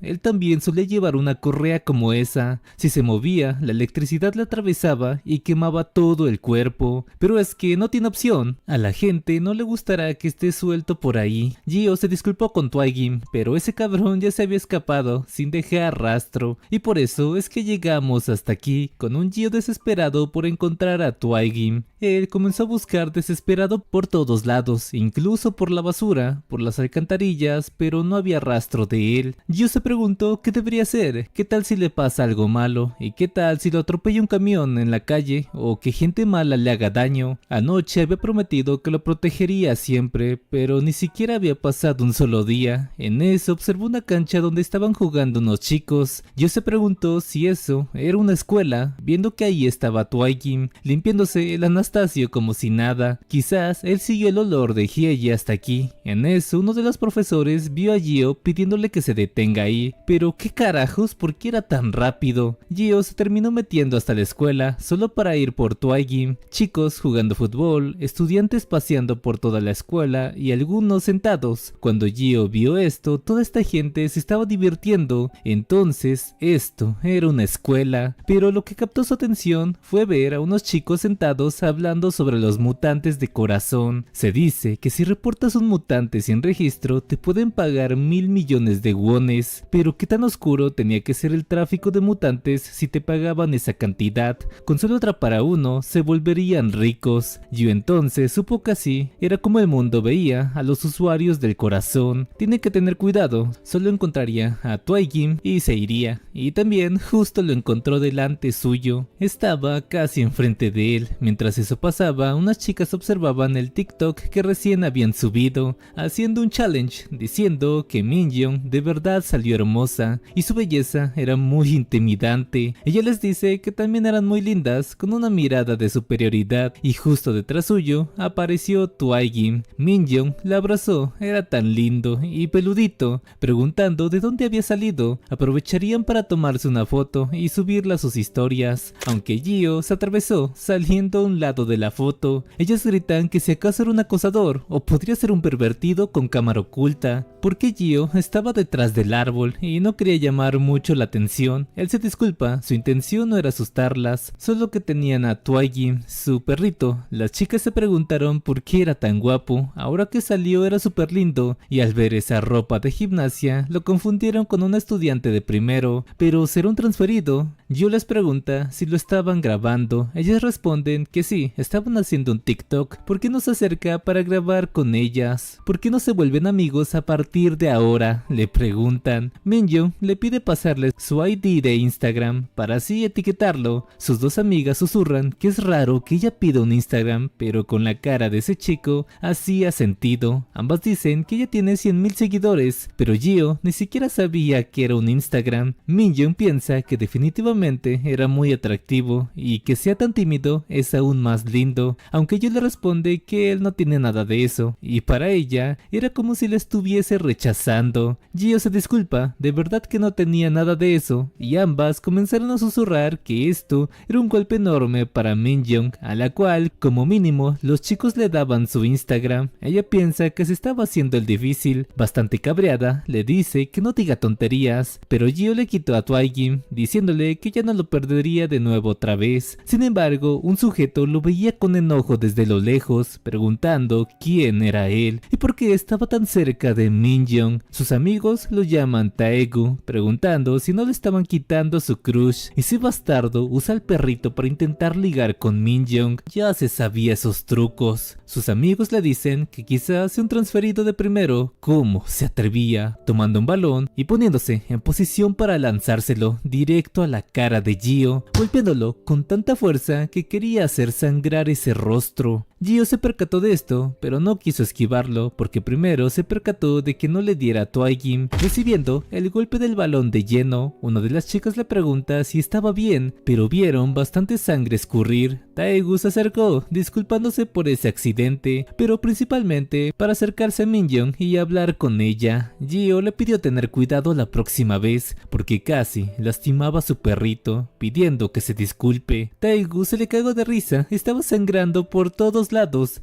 Él también solía llevar una correa como esa. Si se movía, la electricidad le atravesaba y quemaba todo el cuerpo. Pero es que no tiene opción. A la gente no le gustará que esté suelto por ahí. Gio se disculpó con Twaigim, pero ese cabrón ya se había escapado sin dejar rastro. Y por eso es que llegamos hasta aquí, con un Gio desesperado por encontrar a Twaigim. Él comenzó a buscar desesperado por todos lados, incluso por la basura, por las alcantarillas, pero no había rastro de él. Gio se preguntó qué debería hacer, qué tal si le pasa algo malo, y qué tal si lo atropella un camión en la calle, o que gente mala le haga daño. Anoche había prometido que lo protegería siempre, pero ni siquiera había pasado un solo día. En eso observó una cancha donde estaban jugando unos chicos. Gio se preguntó si eso era una escuela, viendo que ahí estaba Twaigim, limpiándose el Anastasio como si nada. Quizás él siguió el olor de Hyeji hasta aquí. En eso uno de los profesores vio a Gio pidiéndole que se detenga ahí. Pero qué carajos, ¿por qué era tan rápido? Gio se terminó metiendo hasta la escuela solo para ir por Twaigim. Chicos jugando fútbol, estudiantes paseando por toda la escuela y algunos sentados. Cuando Gio vio esto, toda esta gente se estaba divirtiendo. Entonces esto era una escuela. Pero lo que captó su atención fue ver a unos chicos sentados hablando sobre los mutantes de corazón. Se dice que si reportas un mutante sin registro te pueden pagar 1.000 millones de wones. Pero qué tan oscuro tenía que ser el tráfico de mutantes si te pagaban esa cantidad. Con solo atrapar a uno se volverían ricos. Yo entonces supo que así era como el mundo veía a los usuarios del corazón. Tiene que tener cuidado, solo encontraría a Twaigim y se iría. Y también justo lo encontró delante suyo. Estaba casi enfrente de él. Mientras eso pasaba, unas chicas observaban el TikTok que recién habían subido, haciendo un challenge, diciendo que Minjeong de verdad salió hermosa y su belleza era muy intimidante. Ella les dice que también eran muy lindas, con una mirada de superioridad, y justo detrás suyo apareció Twaigim. Minjeong la abrazó, era tan lindo y peludito, preguntando de dónde había salido. Aprovecharían para tomarse una foto y subirla a sus historias, aunque Gio se atravesó saliendo a un lado de la foto. Ellas gritan que si acaso era un acosador o podría ser un pervertido con cámara oculta, porque Gio estaba detrás del árbol y no quería llamar mucho la atención. Él se disculpa, su intención no era asustarlas, solo que tenían a Twaigim, su perrito. Las chicas se preguntaron por qué era tan guapo, ahora que salió era súper lindo, y al ver esa ropa de gimnasia lo confundieron con un estudiante de primero. Pero ¿será un transferido? Gio les pregunta si lo estaban grabando. Ellas responden que sí, estaban haciendo un TikTok. ¿Por qué no se acerca para grabar con ellas? ¿Por qué no se vuelven amigos a partir de ahora? Le preguntan. Minhyun le pide pasarle su ID de Instagram para así etiquetarlo. Sus dos amigas susurran que es raro que ella pida un Instagram, pero con la cara de ese chico hacía sentido. Ambas dicen que ella tiene 100,000 seguidores, pero Gio ni siquiera sabía que era un Instagram. Minhyun piensa que definitivamente era muy atractivo y que sea tan tímido es aún más lindo, aunque Gio le responde que él no tiene nada de eso, y para ella era como si la estuviese rechazando. Gio se disculpa, de verdad que no tenía nada de eso, y ambas comenzaron a susurrar que esto era un golpe enorme para Minhyun, a la cual, como mínimo, los chicos le daban su Instagram. Ella piensa que se estaba haciendo el difícil. Bastante cabreada, le dice que no diga tonterías, pero Gio le quitó a Twaigim, diciéndole que ya no lo perdería de nuevo otra vez. Sin embargo, un sujeto lo veía con enojo desde lo lejos, preguntando quién era él y por qué estaba tan cerca de Minhyun. Sus amigos lo llaman Taegu, preguntando si no le estaban quitando su crush. Ese bastardo usa al perrito para intentar ligar con Minhyun. Ya se sabía esos trucos. Sus amigos le dicen que quizás sea un transferido de primero. ¿Cómo se atrevía? Tomando un balón y poniéndose en posición para lanzárselo directo a la cara de Gio, golpeándolo con tanta fuerza que quería hacer sangrar ese rostro. Gio se percató de esto, pero no quiso esquivarlo porque primero se percató de que no le diera a Twaigim. Recibiendo el golpe del balón de lleno, una de las chicas le pregunta si estaba bien, pero vieron bastante sangre escurrir. Taegu se acercó, disculpándose por ese accidente, pero principalmente para acercarse a Minhyun y hablar con ella. Gio le pidió tener cuidado la próxima vez, porque casi lastimaba a su perrito, pidiendo que se disculpe. Taegu se le cagó de risa, estaba sangrando por todos lados.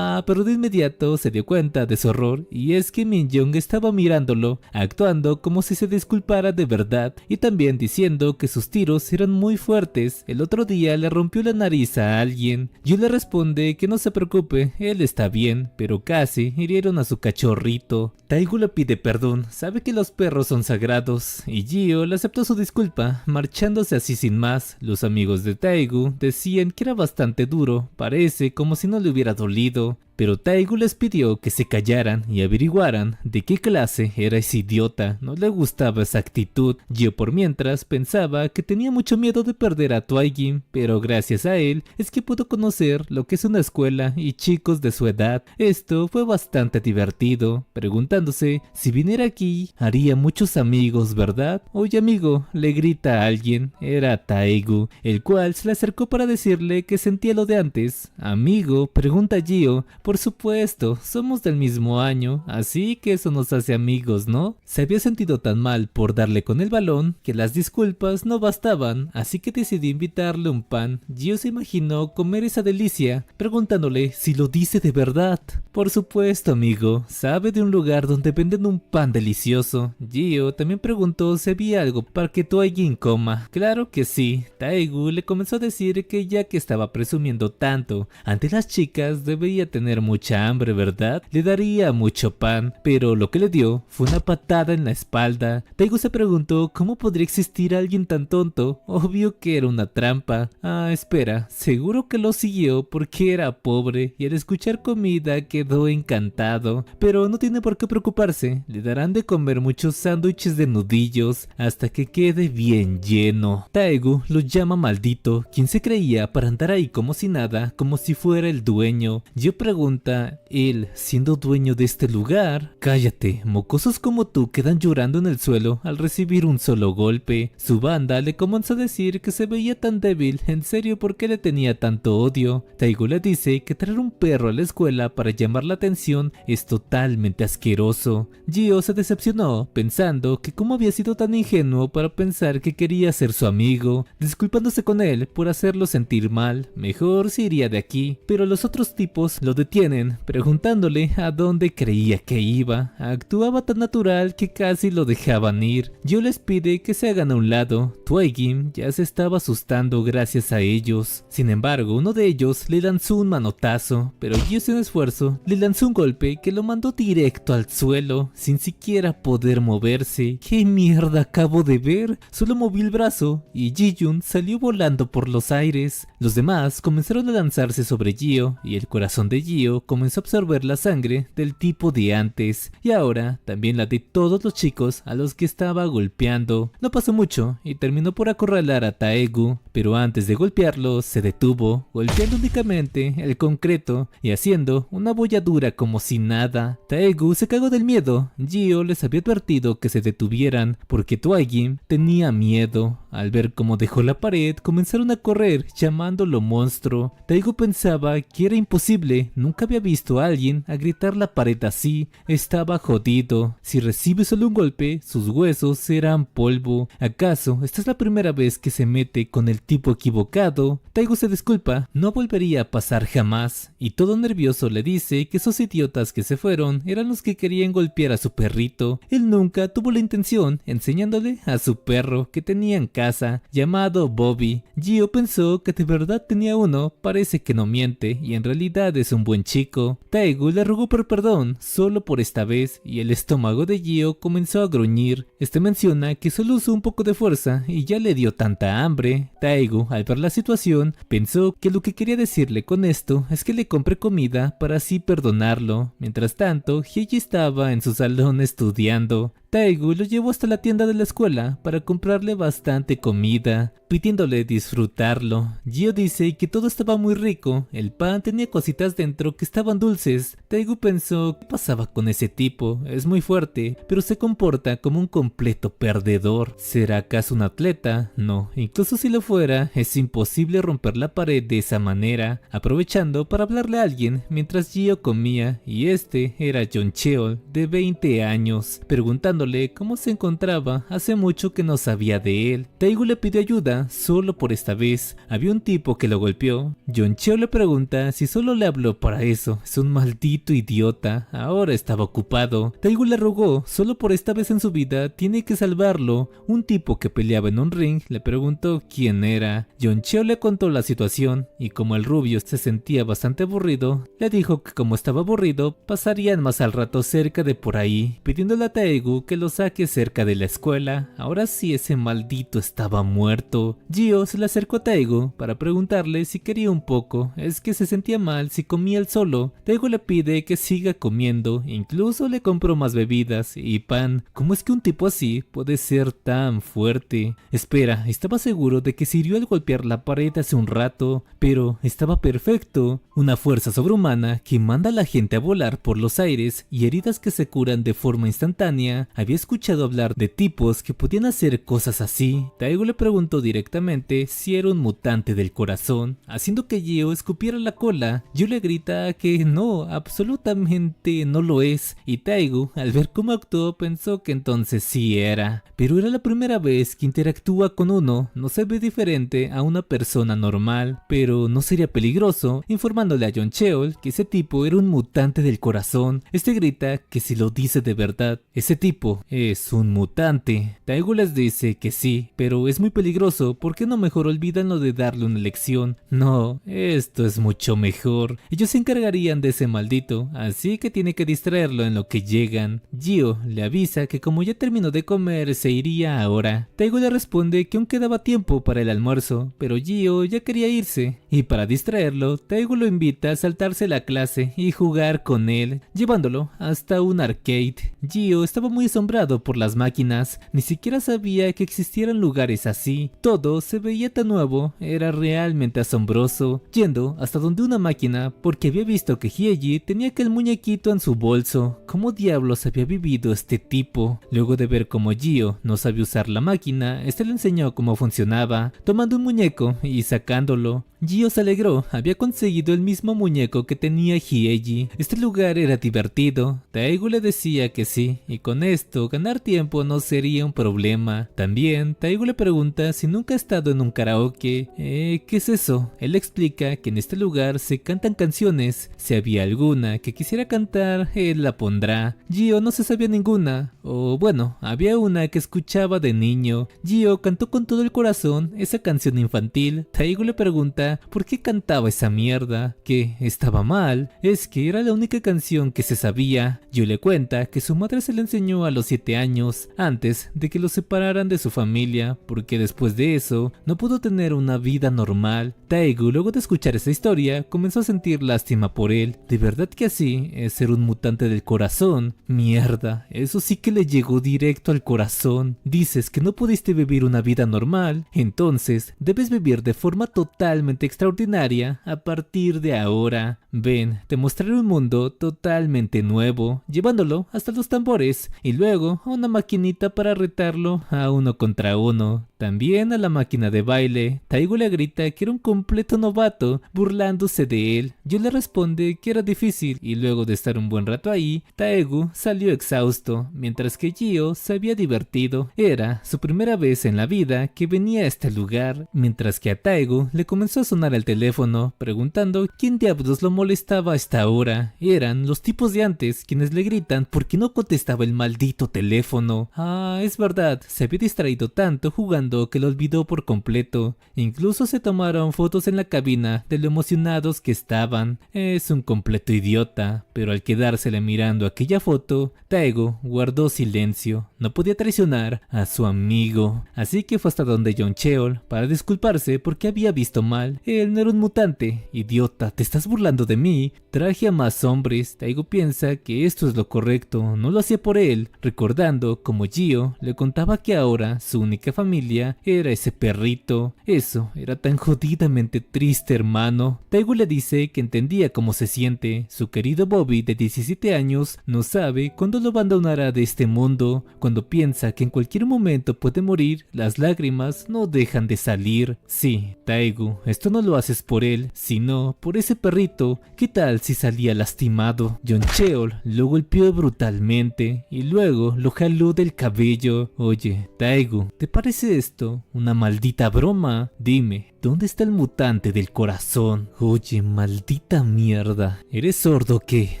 Pero de inmediato se dio cuenta de su horror, y es que Minhyun estaba mirándolo, actuando como si se disculpara de verdad, y también diciendo que sus tiros eran muy fuertes. El otro día le rompió la nariz a alguien. Gio le responde que no se preocupe, él está bien, pero casi hirieron a su cachorrito. Taegu le pide perdón, sabe que los perros son sagrados, y Gio le aceptó su disculpa, marchándose así sin más. Los amigos de Taegu decían que era bastante duro, parece como si no le hubiera dolido, pero Taegu les pidió que se callaran y averiguaran de qué clase era ese idiota. No le gustaba esa actitud. Gio por mientras pensaba que tenía mucho miedo de perder a Twaigim, pero gracias a él es que pudo conocer lo que es una escuela y chicos de su edad. Esto fue bastante divertido, preguntándose si viniera aquí haría muchos amigos, ¿verdad? Oye amigo, le grita a alguien. Era Taegu, el cual se le acercó para decirle que sentía lo de antes. Amigo, pregunta Gio. Por supuesto, somos del mismo año, así que eso nos hace amigos, ¿no? Se había sentido tan mal por darle con el balón que las disculpas no bastaban, así que decidió invitarle un pan. Gio se imaginó comer esa delicia, preguntándole si lo dice de verdad. Por supuesto, amigo, sabe de un lugar donde venden un pan delicioso. Gio también preguntó si había algo para que Twaigim coma. Claro que sí. Taegu le comenzó a decir que ya que estaba presumiendo tanto ante las chicas debía tener mucha hambre, ¿verdad? Le daría mucho pan, pero lo que le dio fue una patada en la espalda. Taegu se preguntó cómo podría existir alguien tan tonto. Obvio que era una trampa. Espera, seguro que lo siguió porque era pobre y al escuchar comida quedó encantado. Pero no tiene por qué preocuparse, le darán de comer muchos sándwiches de nudillos hasta que quede bien lleno. Taegu lo llama maldito, quien se creía para andar ahí como si nada, como si fuera el dueño. Gio pregunta, él siendo dueño de este lugar. Cállate, mocosos como tú quedan llorando en el suelo al recibir un solo golpe. Su banda le comenzó a decir que se veía tan débil, en serio, ¿por qué le tenía tanto odio? Taegu le dice que traer un perro a la escuela para llamar la atención es totalmente asqueroso. Gio se decepcionó, pensando que cómo había sido tan ingenuo para pensar que quería ser su amigo, disculpándose con él por hacerlo sentir mal. Mejor se iría de aquí, pero los otros tipos lo detienen, preguntándole a dónde creía que iba. Actuaba tan natural que casi lo dejaban ir. Gio les pide que se hagan a un lado. Twaigim ya se estaba asustando gracias a ellos. Sin embargo, uno de ellos le lanzó un manotazo, pero Gio sin esfuerzo le lanzó un golpe que lo mandó directo al suelo, sin siquiera poder moverse. ¿Qué mierda acabo de ver? Solo moví el brazo y Ji-Yun salió volando por los aires. Los demás comenzaron a lanzarse sobre Gio y el corazón de Gio comenzó a absorber la sangre del tipo de antes y ahora también la de todos los chicos a los que estaba golpeando. No pasó mucho y terminó por acorralar a Taegu, pero antes de golpearlo se detuvo, golpeando únicamente el concreto y haciendo una bolladura como si nada. Taegu se cagó del miedo. Gio les había advertido que se detuvieran porque Twaigim tenía miedo. Al ver cómo dejó la pared, comenzaron a correr llamándolo monstruo. Taegu pensaba que era imposible, nunca había visto a alguien a gritar la pared así. Estaba jodido. Si recibe solo un golpe, sus huesos serán polvo. ¿Acaso esta es la primera vez que se mete con el tipo equivocado? Taegu se disculpa, no volvería a pasar jamás, y todo nervioso le dice que esos idiotas que se fueron eran los que querían golpear a su perrito. Él nunca tuvo la intención, enseñándole a su perro que tenía en casa, llamado Bobby. Gio pensó que de verdad tenía uno, parece que no miente, y en realidad es un buen chico. Taegu le rogó por perdón, solo por esta vez, y el estómago de Gio comenzó a gruñir. Este menciona que solo usó un poco de fuerza y ya le dio tanta hambre. Taegu, al ver la situación, pensó que lo que quería decirle con esto es que le compre comida para así perdonarlo. Mientras tanto, Hyeji estaba en su salón estudiando. Taegu lo llevó hasta la tienda de la escuela para comprarle bastante comida, pidiéndole disfrutarlo. Gio dice que todo estaba muy rico, el pan tenía cositas dentro que estaban dulces. Taegu pensó, ¿qué pasaba con ese tipo? Es muy fuerte, pero se comporta como un completo perdedor. ¿Será acaso un atleta? No, incluso si lo fuera, es imposible romper la pared de esa manera. Aprovechando para hablarle a alguien mientras Gio comía, y este era John Cheol, de 20 años, preguntando cómo se encontraba, hace mucho que no sabía de él. Taegu le pidió ayuda, solo por esta vez. Había un tipo que lo golpeó. John Cheo le pregunta si solo le habló para eso. Es un maldito idiota, ahora estaba ocupado. Taegu le rogó, solo por esta vez en su vida tiene que salvarlo. Un tipo que peleaba en un ring le preguntó quién era. John Cheo le contó la situación y como el rubio se sentía bastante aburrido, le dijo que como estaba aburrido pasarían más al rato cerca de por ahí, pidiéndole a Taegu que lo saque cerca de la escuela. Ahora sí, ese maldito estaba muerto. Gio se le acercó a Taegu para preguntarle si quería un poco. Es que se sentía mal si comía él solo. Taegu le pide que siga comiendo, incluso le compró más bebidas y pan. ¿Cómo es que un tipo así puede ser tan fuerte? Espera, estaba seguro de que sirvió al golpear la pared hace un rato, pero estaba perfecto. Una fuerza sobrehumana que manda a la gente a volar por los aires y heridas que se curan de forma instantánea. Había escuchado hablar de tipos que podían hacer cosas así. Taegu le preguntó directamente si era un mutante del corazón, haciendo que Gio escupiera la cola. Gio le grita que no, absolutamente no lo es, y Taegu, al ver cómo actuó, pensó que entonces sí era. Pero era la primera vez que interactúa con uno, no se ve diferente a una persona normal, pero no sería peligroso, informándole a John Cheol que ese tipo era un mutante del corazón. Este grita que si lo dice de verdad, ese tipo es un mutante. Taegu les dice que sí, pero es muy peligroso, ¿por qué no mejor olvidan lo de darle una lección? No, esto es mucho mejor. Ellos se encargarían de ese maldito, así que tiene que distraerlo en lo que llegan. Gio le avisa que como ya terminó de comer, se iría ahora. Taegu le responde que aún quedaba tiempo para el almuerzo, pero Gio ya quería irse, y para distraerlo, Taegu lo invita a saltarse la clase y jugar con él, llevándolo hasta un arcade. Gio estaba muy asombrado por las máquinas, ni siquiera sabía que existieran lugares así. Todo se veía tan nuevo, era realmente asombroso, yendo hasta donde una máquina porque había visto que Hyeji tenía aquel muñequito en su bolso. ¿Cómo diablos había vivido este tipo? Luego de ver cómo Gio no sabía usar la máquina, este le enseñó cómo funcionaba, tomando un muñeco y sacándolo. Gio se alegró, había conseguido el mismo muñeco que tenía Hyeji. Este lugar era divertido. Taegu le decía que sí, y con esto esto, ganar tiempo no sería un problema. También, Taegu le pregunta si nunca ha estado en un karaoke. ¿Qué es eso? Él explica que en este lugar se cantan canciones. Si había alguna que quisiera cantar, él la pondrá. Gio no se sabía ninguna. O bueno, había una que escuchaba de niño. Gio cantó con todo el corazón esa canción infantil. Taegu le pregunta por qué cantaba esa mierda, que estaba mal. Es que era la única canción que se sabía. Gio le cuenta que su madre se la enseñó a los 7 años, antes de que lo separaran de su familia, porque después de eso no pudo tener una vida normal. Taegu, luego de escuchar esa historia, comenzó a sentir lástima por él. ¿De verdad que así es ser un mutante del corazón? Mierda, eso sí que le llegó directo al corazón. Dices que no pudiste vivir una vida normal, entonces debes vivir de forma totalmente extraordinaria a partir de ahora. Ven, te mostraré un mundo totalmente nuevo, llevándolo hasta los tambores y luego a una maquinita para retarlo a 1 contra 1. También a la máquina de baile. Taegu le grita que era un completo novato, burlándose de él. Yo le responde que era difícil y luego de estar un buen rato ahí, Taegu salió exhausto, mientras que Gio se había divertido. Era su primera vez en la vida que venía a este lugar, mientras que a Taegu le comenzó a sonar el teléfono, preguntando quién diablos lo molestaba hasta ahora. Eran los tipos de antes quienes le gritan porque no contestaba el maldito teléfono. Ah, es verdad, se había distraído tanto jugando que lo olvidó por completo. Incluso se tomaron fotos en la cabina de lo emocionados que estaban. Es un completo idiota, pero al quedársele mirando aquella foto, Taegu guardó silencio. No podía traicionar a su amigo, así que fue hasta donde John Cheol para disculparse porque había visto mal. Él no era un mutante. Idiota, ¿te estás burlando de mí? Traje a más hombres. Taegu piensa que esto es lo correcto, no lo hacía por él, recordando como Gio le contaba que ahora su única familia era ese perrito. Eso era tan jodidamente triste, hermano. Taegu le dice que entendía cómo se siente. Su querido Bobby de 17 años no sabe cuándo lo abandonará de este mundo. Cuando piensa que en cualquier momento puede morir, las lágrimas no dejan de salir. Sí, Taegu, esto no lo haces por él, sino por ese perrito. ¿Qué tal si salía lastimado? John Cheol lo golpeó brutalmente y luego lo jaló del cabello. Oye, Taegu, ¿te parece esto una maldita broma? Dime, ¿dónde está el mutante del corazón? Oye, maldita mierda. ¿Eres sordo o qué?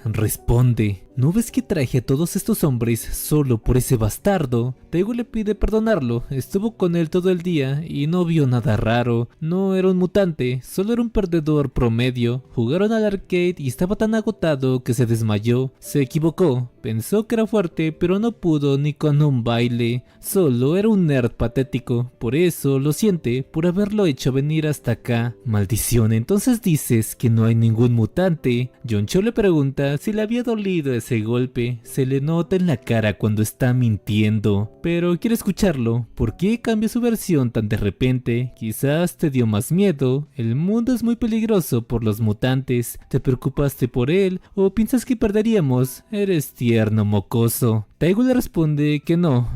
Responde. ¿No ves que traje a todos estos hombres solo por ese bastardo? Taegu le pide perdonarlo, estuvo con él todo el día y no vio nada raro. No era un mutante, solo era un perdedor promedio. Jugaron al arcade y estaba tan agotado que se desmayó. Se equivocó, pensó que era fuerte pero no pudo ni con un baile. Solo era un nerd patético, por eso lo siente por haberlo hecho venir hasta acá. Maldición, entonces dices que no hay ningún mutante. John Cho le pregunta si le había dolido ese golpe. Se le nota en la cara cuando está mintiendo, pero quiere escucharlo. ¿Por qué cambia su versión tan de repente? Quizás te dio más miedo. El mundo es muy peligroso por los mutantes. ¿Te preocupaste por él o piensas que perderíamos? Eres tierno, mocoso. Taegu le responde que no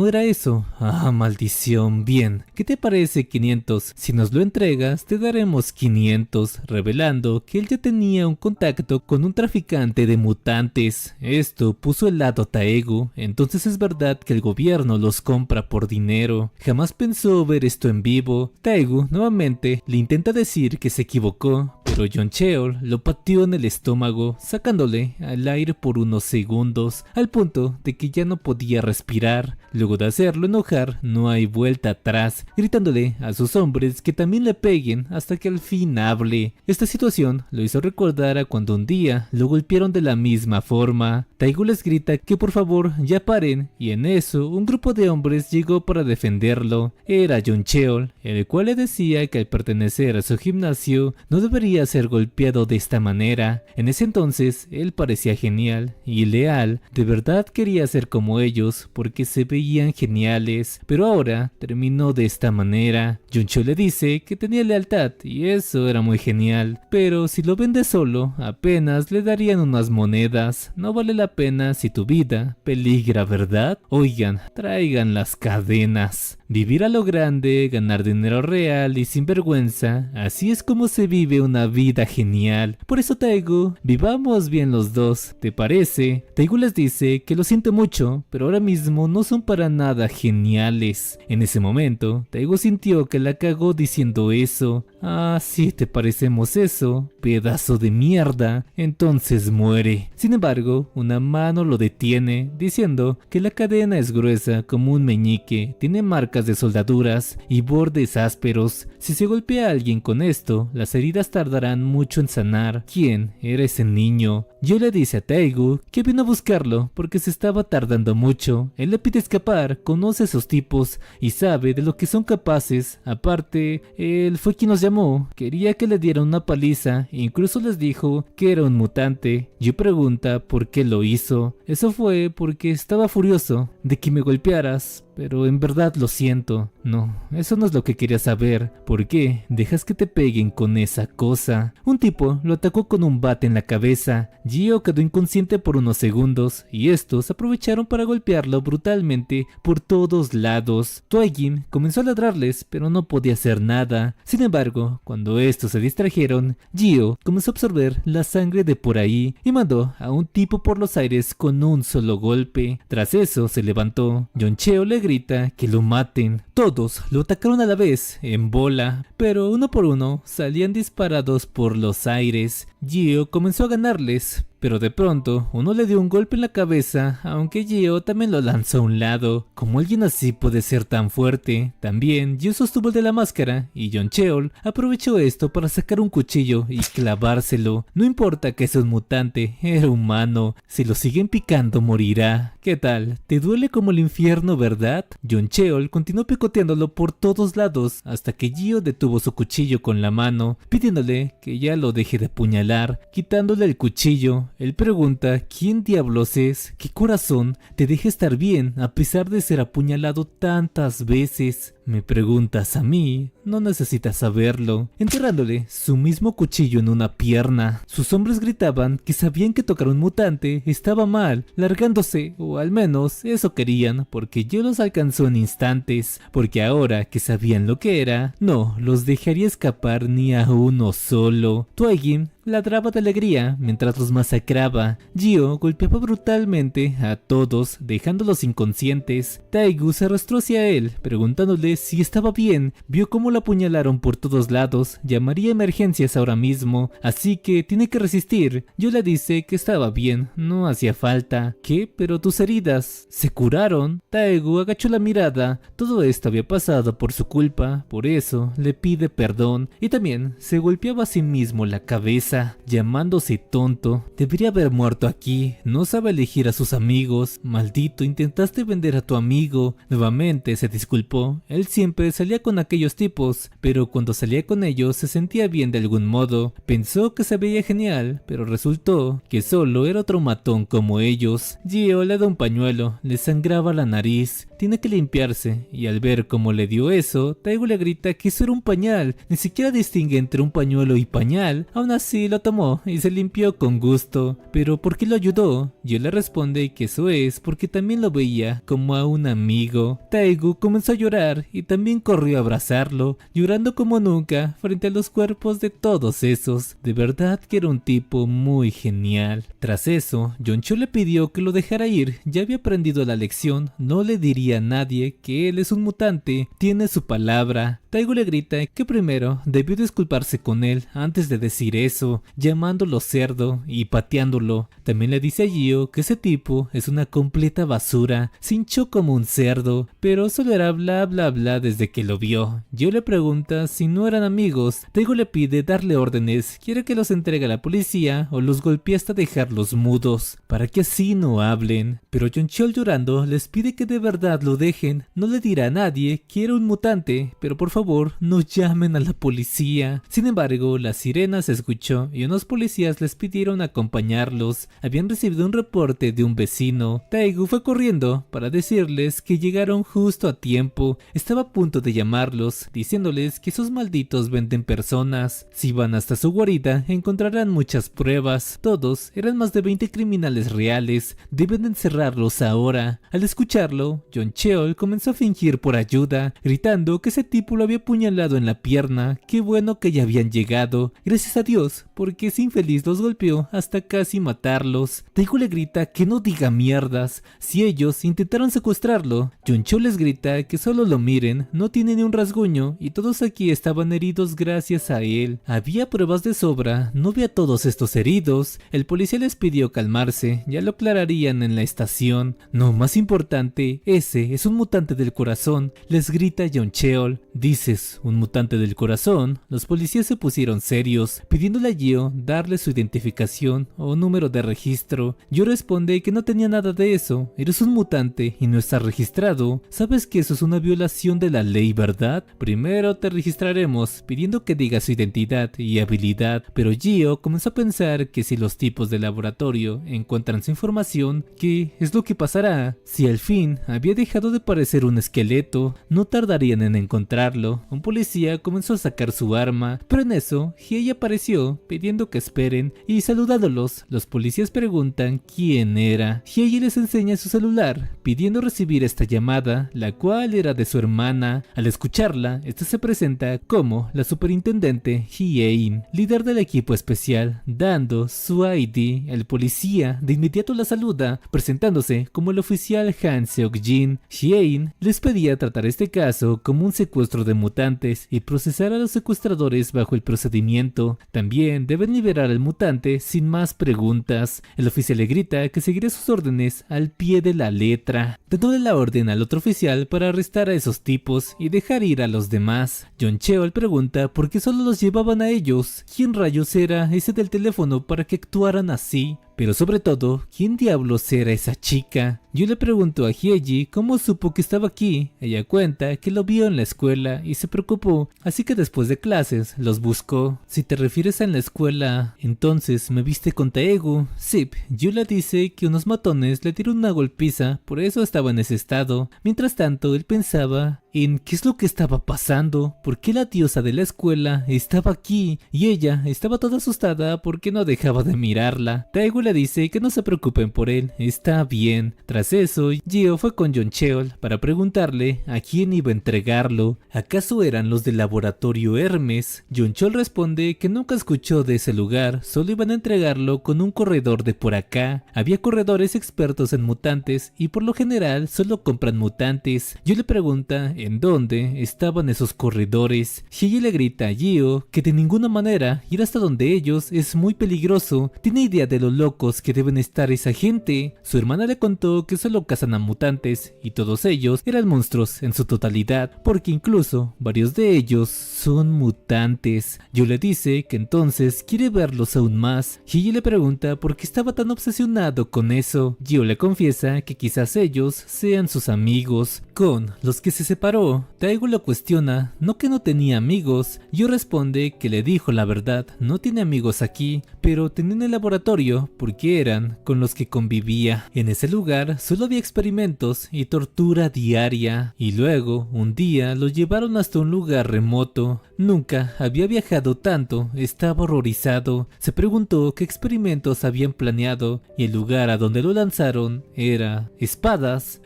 era eso. Ah, maldición. Bien, ¿qué te parece 500? Si nos lo entregas, te daremos 500, revelando que él ya tenía un contacto con un traficante de mutantes. Esto puso helado a Taegu. Entonces es verdad que el gobierno los compra por dinero. Jamás pensó ver esto en vivo. Taegu nuevamente le intenta decir que se equivocó, pero John Cheol lo pateó en el estómago, sacándole al aire por unos segundos, al punto de que ya no podía respirar. Luego de hacerlo enojar, no hay vuelta atrás, gritándole a sus hombres que también le peguen hasta que al fin hable. Esta situación lo hizo recordar a cuando un día lo golpearon de la misma forma. Taegu les grita que por favor ya paren, y en eso un grupo de hombres llegó para defenderlo. Era John Cheol, el cual le decía que al pertenecer a su gimnasio no debería ser golpeado de esta manera. En ese entonces él parecía genial y leal, de verdad quería ser como ellos porque se veía veían geniales, pero ahora terminó de esta manera. Yoncheo le dice que tenía lealtad y eso era muy genial, pero si lo vende solo, apenas le darían unas monedas. No vale la pena si tu vida peligra, ¿verdad? Oigan, traigan las cadenas. Vivir a lo grande, ganar dinero real y sin vergüenza, así es como se vive una vida genial. Por eso Taegu, vivamos bien los dos, ¿te parece? Taegu les dice que lo siente mucho, pero ahora mismo no son para nada geniales. En ese momento, Taegu sintió que la cagó diciendo eso. Ah, sí, ¿te parecemos eso? Pedazo de mierda. Entonces muere. Sin embargo, una mano lo detiene, diciendo que la cadena es gruesa como un meñique, tiene marcas de soldaduras y bordes ásperos. Si se golpea a alguien con esto, las heridas tardarán mucho en sanar. ¿Quién era ese niño? Yo le dice a Taegu que vino a buscarlo porque se estaba tardando mucho. Él le pide escapar, conoce a esos tipos y sabe de lo que son capaces. Aparte, él fue quien los llamó, quería que le dieran una paliza e incluso les dijo que era un mutante. Yo pregunta por qué lo hizo. Eso fue porque estaba furioso de que me golpearas, pero en verdad lo siento. No, eso no es lo que quería saber. ¿Por qué dejas que te peguen con esa cosa? Un tipo lo atacó con un bate en la cabeza. Gio quedó inconsciente por unos segundos y estos aprovecharon para golpearlo brutalmente por todos lados. Toegin comenzó a ladrarles, pero no podía hacer nada. Sin embargo, cuando estos se distrajeron, Gio comenzó a absorber la sangre de por ahí y mandó a un tipo por los aires con un solo golpe. Tras eso se levantó. Yoncheo le grita que lo maten. Todos lo atacaron a la vez, en bola, pero uno por uno salían disparados por los aires. Gio comenzó a ganarles, pero de pronto uno le dio un golpe en la cabeza, aunque Gio también lo lanzó a un lado. ¿Cómo alguien así puede ser tan fuerte? También Gio sostuvo el de la máscara y Yoncheol aprovechó esto para sacar un cuchillo y clavárselo. No importa que sea un mutante, era humano. Si lo siguen picando morirá. ¿Qué tal? ¿Te duele como el infierno, verdad? Yoncheol continuó picoteándolo por todos lados hasta que Gio detuvo su cuchillo con la mano, pidiéndole que ya lo deje de apuñalar, quitándole el cuchillo. Él pregunta quién diablos es, qué corazón te deja estar bien a pesar de ser apuñalado tantas veces. Me preguntas a mí, no necesitas saberlo. Enterrándole su mismo cuchillo en una pierna. Sus hombres gritaban que sabían que tocar a un mutante estaba mal, largándose, o al menos eso querían, porque yo los alcanzó en instantes, porque ahora que sabían lo que era, no los dejaría escapar ni a uno solo. Toegin ladraba de alegría mientras los masacraba. Gio golpeaba brutalmente a todos, dejándolos inconscientes. Taegu se arrastró hacia él, preguntándole si estaba bien. Vio cómo lo apuñalaron por todos lados, llamaría a emergencias ahora mismo, así que tiene que resistir. Yo le dice que estaba bien, no hacía falta. ¿Qué? ¿Pero tus heridas se curaron? Taegu agachó la mirada. Todo esto había pasado por su culpa, por eso le pide perdón y también se golpeaba a sí mismo la cabeza, llamándose tonto. Debería haber muerto aquí, no sabe elegir a sus amigos. Maldito, intentaste vender a tu amigo. Nuevamente se disculpó. Él siempre salía con aquellos tipos, pero cuando salía con ellos se sentía bien de algún modo. Pensó que se veía genial, pero resultó que solo era otro matón como ellos. Gio le da un pañuelo, le sangraba la nariz, tiene que limpiarse, y al ver cómo le dio eso, Taegu le grita que eso era un pañal, ni siquiera distingue entre un pañuelo y pañal. Aún así lo tomó y se limpió con gusto. ¿Pero por qué lo ayudó? Gio le responde que eso es porque también lo veía como a un amigo. Taegu comenzó a llorar y también corrió a abrazarlo, llorando como nunca frente a los cuerpos de todos esos. De verdad que era un tipo muy genial. Tras eso, Yoncheo le pidió que lo dejara ir, ya había aprendido la lección, no le diría a nadie que él es un mutante, tiene su palabra. Taegu le grita que primero debió disculparse con él antes de decir eso, llamándolo cerdo y pateándolo. También le dice a Gio que ese tipo es una completa basura, se hinchó como un cerdo, pero solo era bla bla bla desde que lo vio. Gio le pregunta si no eran amigos. Taegu le pide darle órdenes, quiere que los entregue a la policía o los golpee hasta dejarlos mudos, para que así no hablen. Pero Yoncheo llorando les pide que de verdad lo dejen, no le dirá a nadie que era un mutante, pero por favor favor no llamen a la policía. Sin embargo, la sirena se escuchó y unos policías les pidieron acompañarlos. Habían recibido un reporte de un vecino. Taegu fue corriendo para decirles que llegaron justo a tiempo. Estaba a punto de llamarlos, diciéndoles que esos malditos venden personas. Si van hasta su guarida, encontrarán muchas pruebas. Todos eran más de 20 criminales reales. Deben encerrarlos ahora. Al escucharlo, John Cheol comenzó a fingir por ayuda, gritando que ese tipo lo había apuñalado en la pierna. Qué bueno que ya habían llegado. Gracias a Dios, porque ese infeliz los golpeó hasta casi matarlos. Taegu le grita que no diga mierdas. Si ellos intentaron secuestrarlo, John Cheol les grita que solo lo miren, no tiene ni un rasguño y todos aquí estaban heridos gracias a él. Había pruebas de sobra, no ve a todos estos heridos. El policía les pidió calmarse, ya lo aclararían en la estación. No, más importante, ese es un mutante del corazón, les grita John Cheol. ¿Dices un mutante del corazón? Los policías se pusieron serios, pidiéndole a Gio darle su identificación o número de registro. Gio responde que no tenía nada de eso. Eres un mutante y no estás registrado. Sabes que eso es una violación de la ley, ¿verdad? Primero te registraremos pidiendo que digas su identidad y habilidad. Pero Gio comenzó a pensar que si los tipos de laboratorio encuentran su información, ¿qué es lo que pasará? Si al fin había dejado de parecer un esqueleto, no tardarían en encontrarlo. Un policía comenzó a sacar su arma, pero en eso Hiei apareció pidiendo que esperen y saludándolos. Los policías preguntan quién era. Hiei les enseña su celular pidiendo recibir esta llamada, la cual era de su hermana. Al escucharla, esta se presenta como la superintendente Hyein, líder del equipo especial, dando su ID. El policía de inmediato la saluda, presentándose como el oficial Han Seok-jin. Hyein les pedía tratar este caso como un secuestro de mutantes y procesar a los secuestradores bajo el procedimiento. También deben liberar al mutante sin más preguntas. El oficial le grita que seguirá sus órdenes al pie de la letra, dándole la orden al otro oficial para arrestar a esos tipos y dejar ir a los demás. John Cheol pregunta por qué solo los llevaban a ellos. ¿Quién rayos era ese del teléfono para que actuaran así? Pero sobre todo, ¿quién diablos era esa chica? Yo le pregunto a Hyeji cómo supo que estaba aquí. Ella cuenta que lo vio en la escuela y se preocupó, así que después de clases los buscó. Si te refieres a en la escuela, entonces me viste con Taegu. Sip, Yula dice que unos matones le dieron una golpiza, por eso estaba en ese estado. Mientras tanto, él pensaba en qué es lo que estaba pasando, por qué la diosa de la escuela estaba aquí y ella estaba toda asustada porque no dejaba de mirarla. Taegu le dice que no se preocupen por él, está bien. Tras eso, Gio fue con John Cheol para preguntarle a quién iba a entregarlo. ¿Acaso eran los del laboratorio Hermes? John Cheol responde que nunca escuchó de ese lugar, solo iban a entregarlo con un corredor de por acá. Había corredores expertos en mutantes y por lo general solo compran mutantes. Yo le pregunta en dónde estaban esos corredores. Hyeji le grita a Gio que de ninguna manera ir hasta donde ellos es muy peligroso. ¿Tiene idea de lo locos que deben estar esa gente? Su hermana le contó que solo cazan a mutantes y todos ellos eran monstruos en su totalidad, porque incluso varios de ellos son mutantes. Yo le dice que entonces quiere verlos aún más. Hyeji le pregunta por qué estaba tan obsesionado con eso. Gio le confiesa que quizás ellos sean sus amigos, con los que se separó. Taegu lo cuestiona, no que no tenía amigos. Gio responde que le dijo la verdad, no tiene amigos aquí, pero tenía en el laboratorio porque eran con los que convivía. En ese lugar solo había experimentos y tortura diaria. Y luego, un día, lo llevaron hasta un lugar remoto. Nunca había viajado tanto, estaba horrorizado. Se preguntó qué experimentos habían planeado y el lugar a donde lo lanzaron era espadas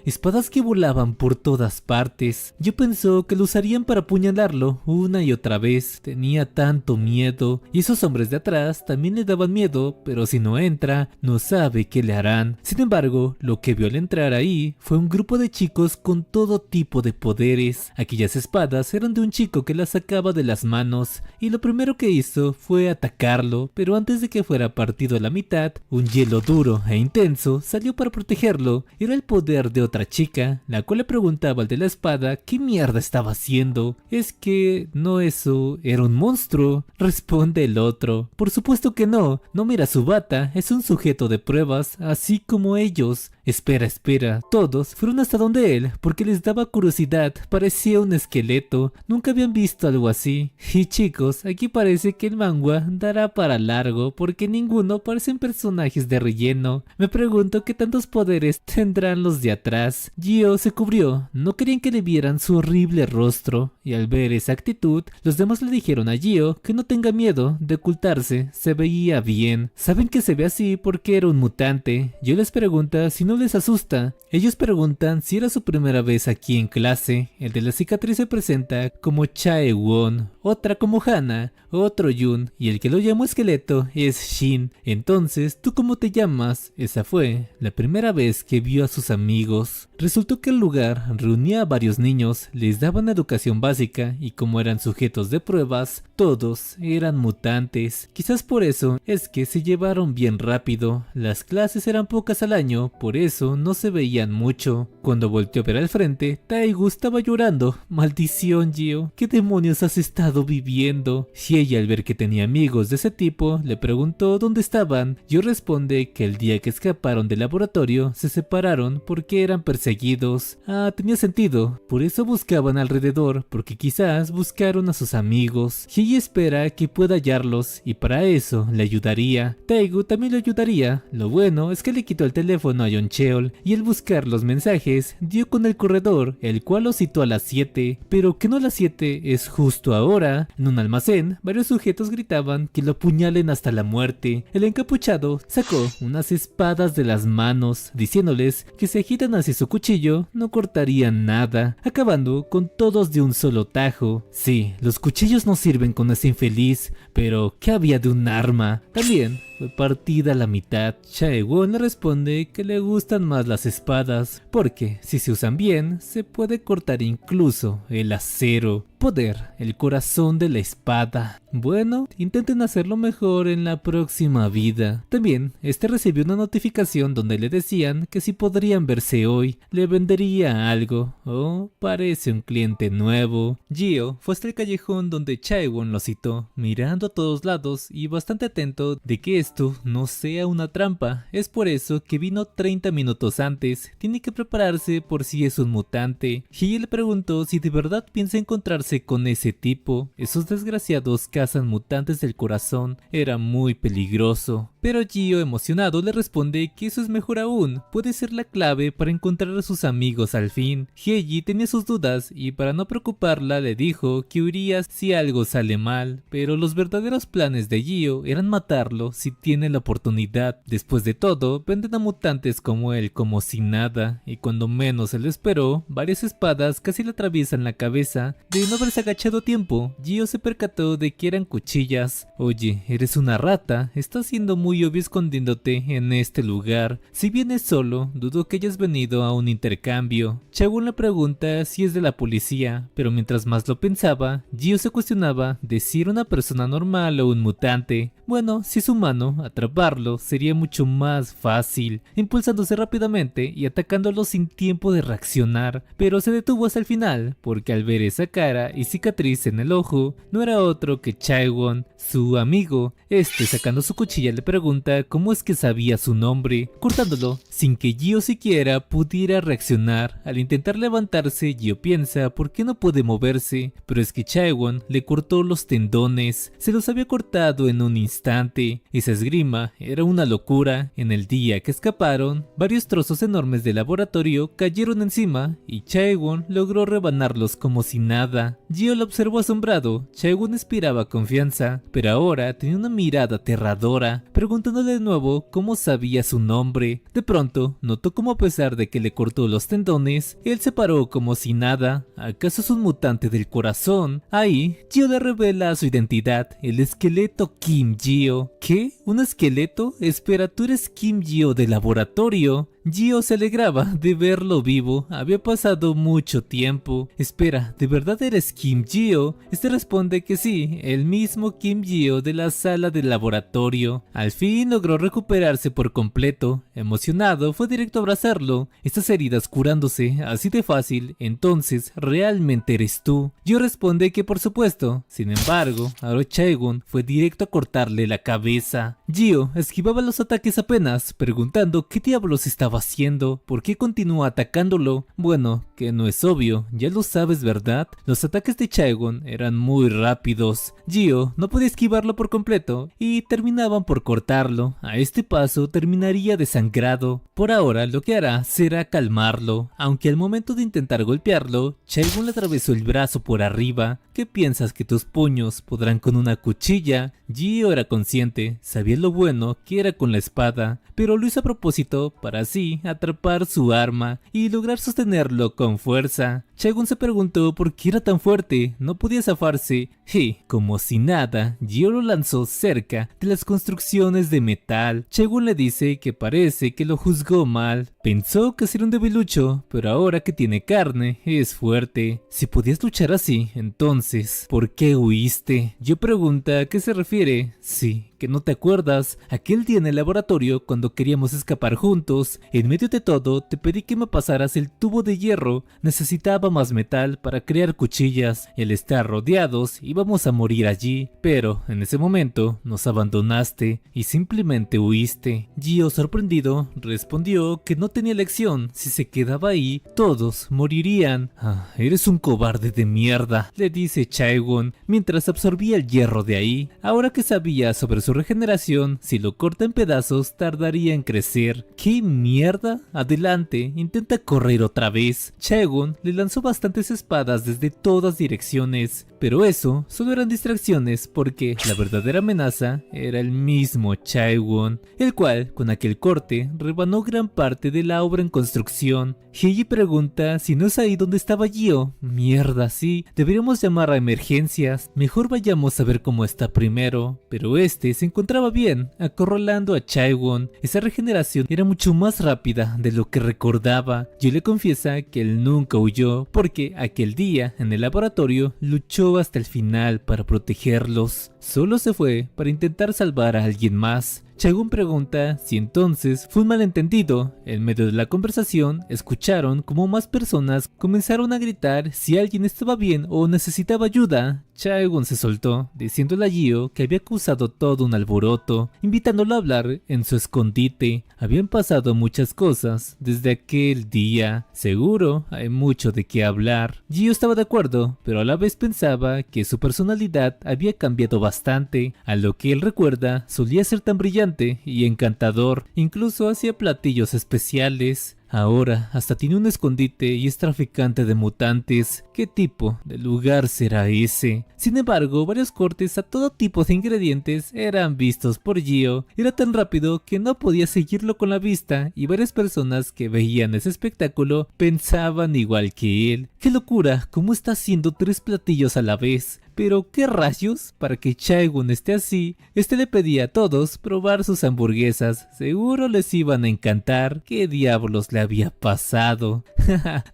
que volaban por todas partes. Yo pensó que lo usarían para apuñalarlo una y otra vez. Tenía tanto miedo y esos hombres de atrás también le daban miedo, pero si no entra, no sabe qué le harán. Sin embargo, lo que vio al entrar ahí fue un grupo de chicos con todo tipo de poderes. Aquellas espadas eran de un chico que las sacaba de las manos y lo primero que hizo fue atacarlo, pero antes de que fuera partido a la mitad, un hielo duro e intenso salió para protegerlo. Era el poder de otra chica, la cual le preguntaba al de la espada qué mierda estaba haciendo. Es que no, eso era un monstruo, responde el otro. Por supuesto que no, no mira su bata, es un sujeto de pruebas, así como ellos. Espera, espera. Todos fueron hasta donde él porque les daba curiosidad. Parecía un esqueleto. Nunca habían visto algo así. Y chicos, aquí parece que el manga dará para largo porque ninguno parecen personajes de relleno. Me pregunto qué tantos poderes tendrán los de atrás. Gio se cubrió. No querían que le vieran su horrible rostro. Y al ver esa actitud, los demás le dijeron a Gio que no tenga miedo de ocultarse. Se veía bien. Saben que se ve así porque era un mutante. Gio les pregunta si no les asusta. Ellos preguntan si era su primera vez aquí en clase. El de la cicatriz se presenta como Chae-won, otra como Hana, otro Yun, y el que lo llamó esqueleto es Shin. Entonces, ¿tú cómo te llamas? Esa fue la primera vez que vio a sus amigos. Resultó que el lugar reunía a varios niños, les daban educación básica y como eran sujetos de pruebas, todos eran mutantes. Quizás por eso es que se llevaron bien rápido. Las clases eran pocas al año, por eso no se veían mucho. Cuando volteó a ver al frente, Taegu estaba llorando. Maldición, Gio, ¿qué demonios has estado viviendo? Y ella, al ver que tenía amigos de ese tipo, le preguntó dónde estaban. Gio responde que el día que escaparon del laboratorio se separaron porque eran perseguidos. Ah, tenía sentido. Por eso buscaban alrededor, porque quizás buscaron a sus amigos. Y ella espera que pueda hallarlos y para eso le ayudaría. Taegu también le ayudaría. Lo bueno es que le quitó el teléfono a Yeoncheol y al buscar los mensajes dio con el corredor, el cual lo citó a las 7, pero que no a las 7 es justo ahora. En un almacén, varios sujetos gritaban que lo apuñalen hasta la muerte. El encapuchado sacó unas espadas de las manos, diciéndoles que si agitan hacia su cuchillo no cortarían nada, acabando con todos de un solo tajo. Sí, los cuchillos no sirven con ese infeliz, pero ¿qué había de un arma? También fue partida a la mitad. Chae-won le responde que le gustan más las espadas, porque si se usan bien, se puede cortar incluso el acero. Poder, el corazón de la espada. Bueno, intenten hacerlo mejor en la próxima vida. También, recibió una notificación donde le decían que si podrían verse hoy, le vendería algo. Oh, parece un cliente nuevo. Gio fue hasta el callejón donde Chae-won lo citó, mirando a todos lados y bastante atento de que esto no sea una trampa. Es por eso que vino 30 minutos antes. Tiene que prepararse por si es un mutante. Y le preguntó si de verdad piensa encontrarse con ese tipo. Esos desgraciados cazan mutantes del corazón. Era muy peligroso. Pero Gio, emocionado, le responde que eso es mejor aún. Puede ser la clave para encontrar a sus amigos al fin. Hyeji tenía sus dudas y para no preocuparla le dijo que huiría si algo sale mal. Pero los verdaderos planes de Gio eran matarlo si tiene la oportunidad. Después de todo, venden a mutantes como él como si nada. Y cuando menos se lo esperó, varias espadas casi le atraviesan la cabeza. De no haberse agachado a tiempo, Gio se percató de que eran cuchillas. Oye, eres una rata, estás siendo muy obvio escondiéndote en este lugar. Si vienes solo, dudo que hayas venido a un intercambio. Chae-won le pregunta si es de la policía, pero mientras más lo pensaba, Gio se cuestionaba de si era una persona normal o un mutante. Bueno, si es humano, atraparlo sería mucho más fácil, impulsándose rápidamente y atacándolo sin tiempo de reaccionar, pero se detuvo hasta el final, porque al ver esa cara y cicatriz en el ojo, no era otro que Chae-won, su amigo. Sacando su cuchilla le pregunta cómo es que sabía su nombre, cortándolo sin que Gio siquiera pudiera reaccionar. Al intentar levantarse, Gio piensa por qué no puede moverse, pero es que Chae-won le cortó los tendones, se los había cortado en un instante. Esa esgrima era una locura. En el día que escaparon, varios trozos enormes del laboratorio cayeron encima y Chae-won logró rebanarlos como si nada. Gio lo observó asombrado. Chae-won inspiraba confianza, pero ahora tenía una mirada aterradora, preguntándole de nuevo cómo sabía su nombre. De pronto, notó como a pesar de que le cortó los tendones, él se paró como si nada. ¿Acaso es un mutante del corazón? Ahí, Gio le revela su identidad, el esqueleto Kim Gio. ¿Qué? ¿Un esqueleto? Espera, ¿tú eres Kim Gio del laboratorio? Gio se alegraba de verlo vivo, había pasado mucho tiempo. Espera, ¿de verdad eres Kim Gio? Responde que sí, el mismo Kim Gio de la sala del laboratorio. Al fin logró recuperarse por completo. Emocionado, fue directo a abrazarlo. Estas heridas curándose así de fácil, entonces, ¿realmente eres tú? Gio responde que por supuesto. Sin embargo, ahora Chae-won fue directo a cortarle la cabeza. Gio esquivaba los ataques apenas, preguntando qué diablos estaba haciendo, por qué continúa atacándolo. Bueno, que no es obvio, ya lo sabes, ¿verdad? Los ataques de Chaegon eran muy rápidos. Gio no podía esquivarlo por completo y terminaban por cortarlo. A este paso terminaría desangrado. Por ahora lo que hará será calmarlo, aunque al momento de intentar golpearlo, Chaegon le atravesó el brazo por arriba. ¿Qué piensas, que tus puños podrán con una cuchilla? Gio era consciente, sabía lo bueno que era con la espada, pero lo hizo a propósito para así atrapar su arma y lograr sostenerlo con fuerza. Chaegon se preguntó por qué era tan fuerte, no podía zafarse, y como si nada, Gio lo lanzó cerca de las construcciones de metal. Chaegon le dice que parece que lo juzgó mal, pensó que sería un debilucho, pero ahora que tiene carne es fuerte. Si podías luchar así, entonces, ¿por qué huiste? Gio pregunta a qué se refiere. Sí, que no te acuerdas, aquel día en el laboratorio cuando queríamos escapar juntos, en medio de todo te pedí que me pasaras el tubo de hierro, necesitaba más metal para crear cuchillas, y al estar rodeados íbamos a morir allí, pero en ese momento nos abandonaste y simplemente huiste. Gio, sorprendido, respondió que no tenía elección, si se quedaba ahí, todos morirían. Ah, eres un cobarde de mierda, le dice Chaegon, mientras absorbía el hierro de ahí. Ahora que sabía sobre su regeneración, si lo corta en pedazos tardaría en crecer. ¿Qué mierda? Adelante, intenta correr otra vez. Chaegon le lanzó bastantes espadas desde todas direcciones, pero eso solo eran distracciones porque la verdadera amenaza era el mismo Chaegon, el cual con aquel corte rebanó gran parte de la obra en construcción. Heiji pregunta si no es ahí donde estaba Gio. Mierda, sí, deberíamos llamar a emergencias, mejor vayamos a ver cómo está primero. Pero este se encontraba bien, acorralando a Chaegon. Esa regeneración era mucho más rápida de lo que recordaba. Gio le confiesa que él nunca huyó porque aquel día en el laboratorio luchó hasta el final para protegerlos. Solo se fue para intentar salvar a alguien más. Chaegon pregunta si entonces fue un malentendido. En medio de la conversación, escucharon como más personas comenzaron a gritar si alguien estaba bien o necesitaba ayuda. Chaegon se soltó, diciéndole a Gio que había causado todo un alboroto, invitándolo a hablar en su escondite. Habían pasado muchas cosas desde aquel día. Seguro hay mucho de qué hablar. Gio estaba de acuerdo, pero a la vez pensaba que su personalidad había cambiado bastante. A lo que él recuerda, solía ser tan brillante y encantador, incluso hacía platillos especiales. Ahora hasta tiene un escondite y es traficante de mutantes. ¿Qué tipo de lugar será ese? Sin embargo, varios cortes a todo tipo de ingredientes eran vistos por Gio. Era tan rápido que no podía seguirlo con la vista y varias personas que veían ese espectáculo pensaban igual que él. ¡Qué locura! ¿Cómo está haciendo 3 platillos a la vez? Pero ¿qué rayos? Para que Chaegon esté así, le pedía a todos probar sus hamburguesas. Seguro les iban a encantar. ¿Qué diablos le había pasado?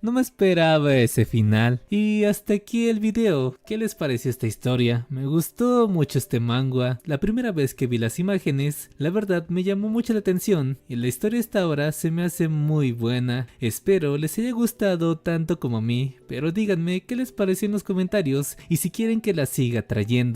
No me esperaba ese final. Y hasta aquí el video. ¿Qué les pareció esta historia? Me gustó mucho este manga. La primera vez que vi las imágenes, la verdad me llamó mucho la atención. Y la historia hasta ahora se me hace muy buena. Espero les haya gustado tanto como a mí. Pero díganme qué les pareció en los comentarios y si quieren que la siga trayendo.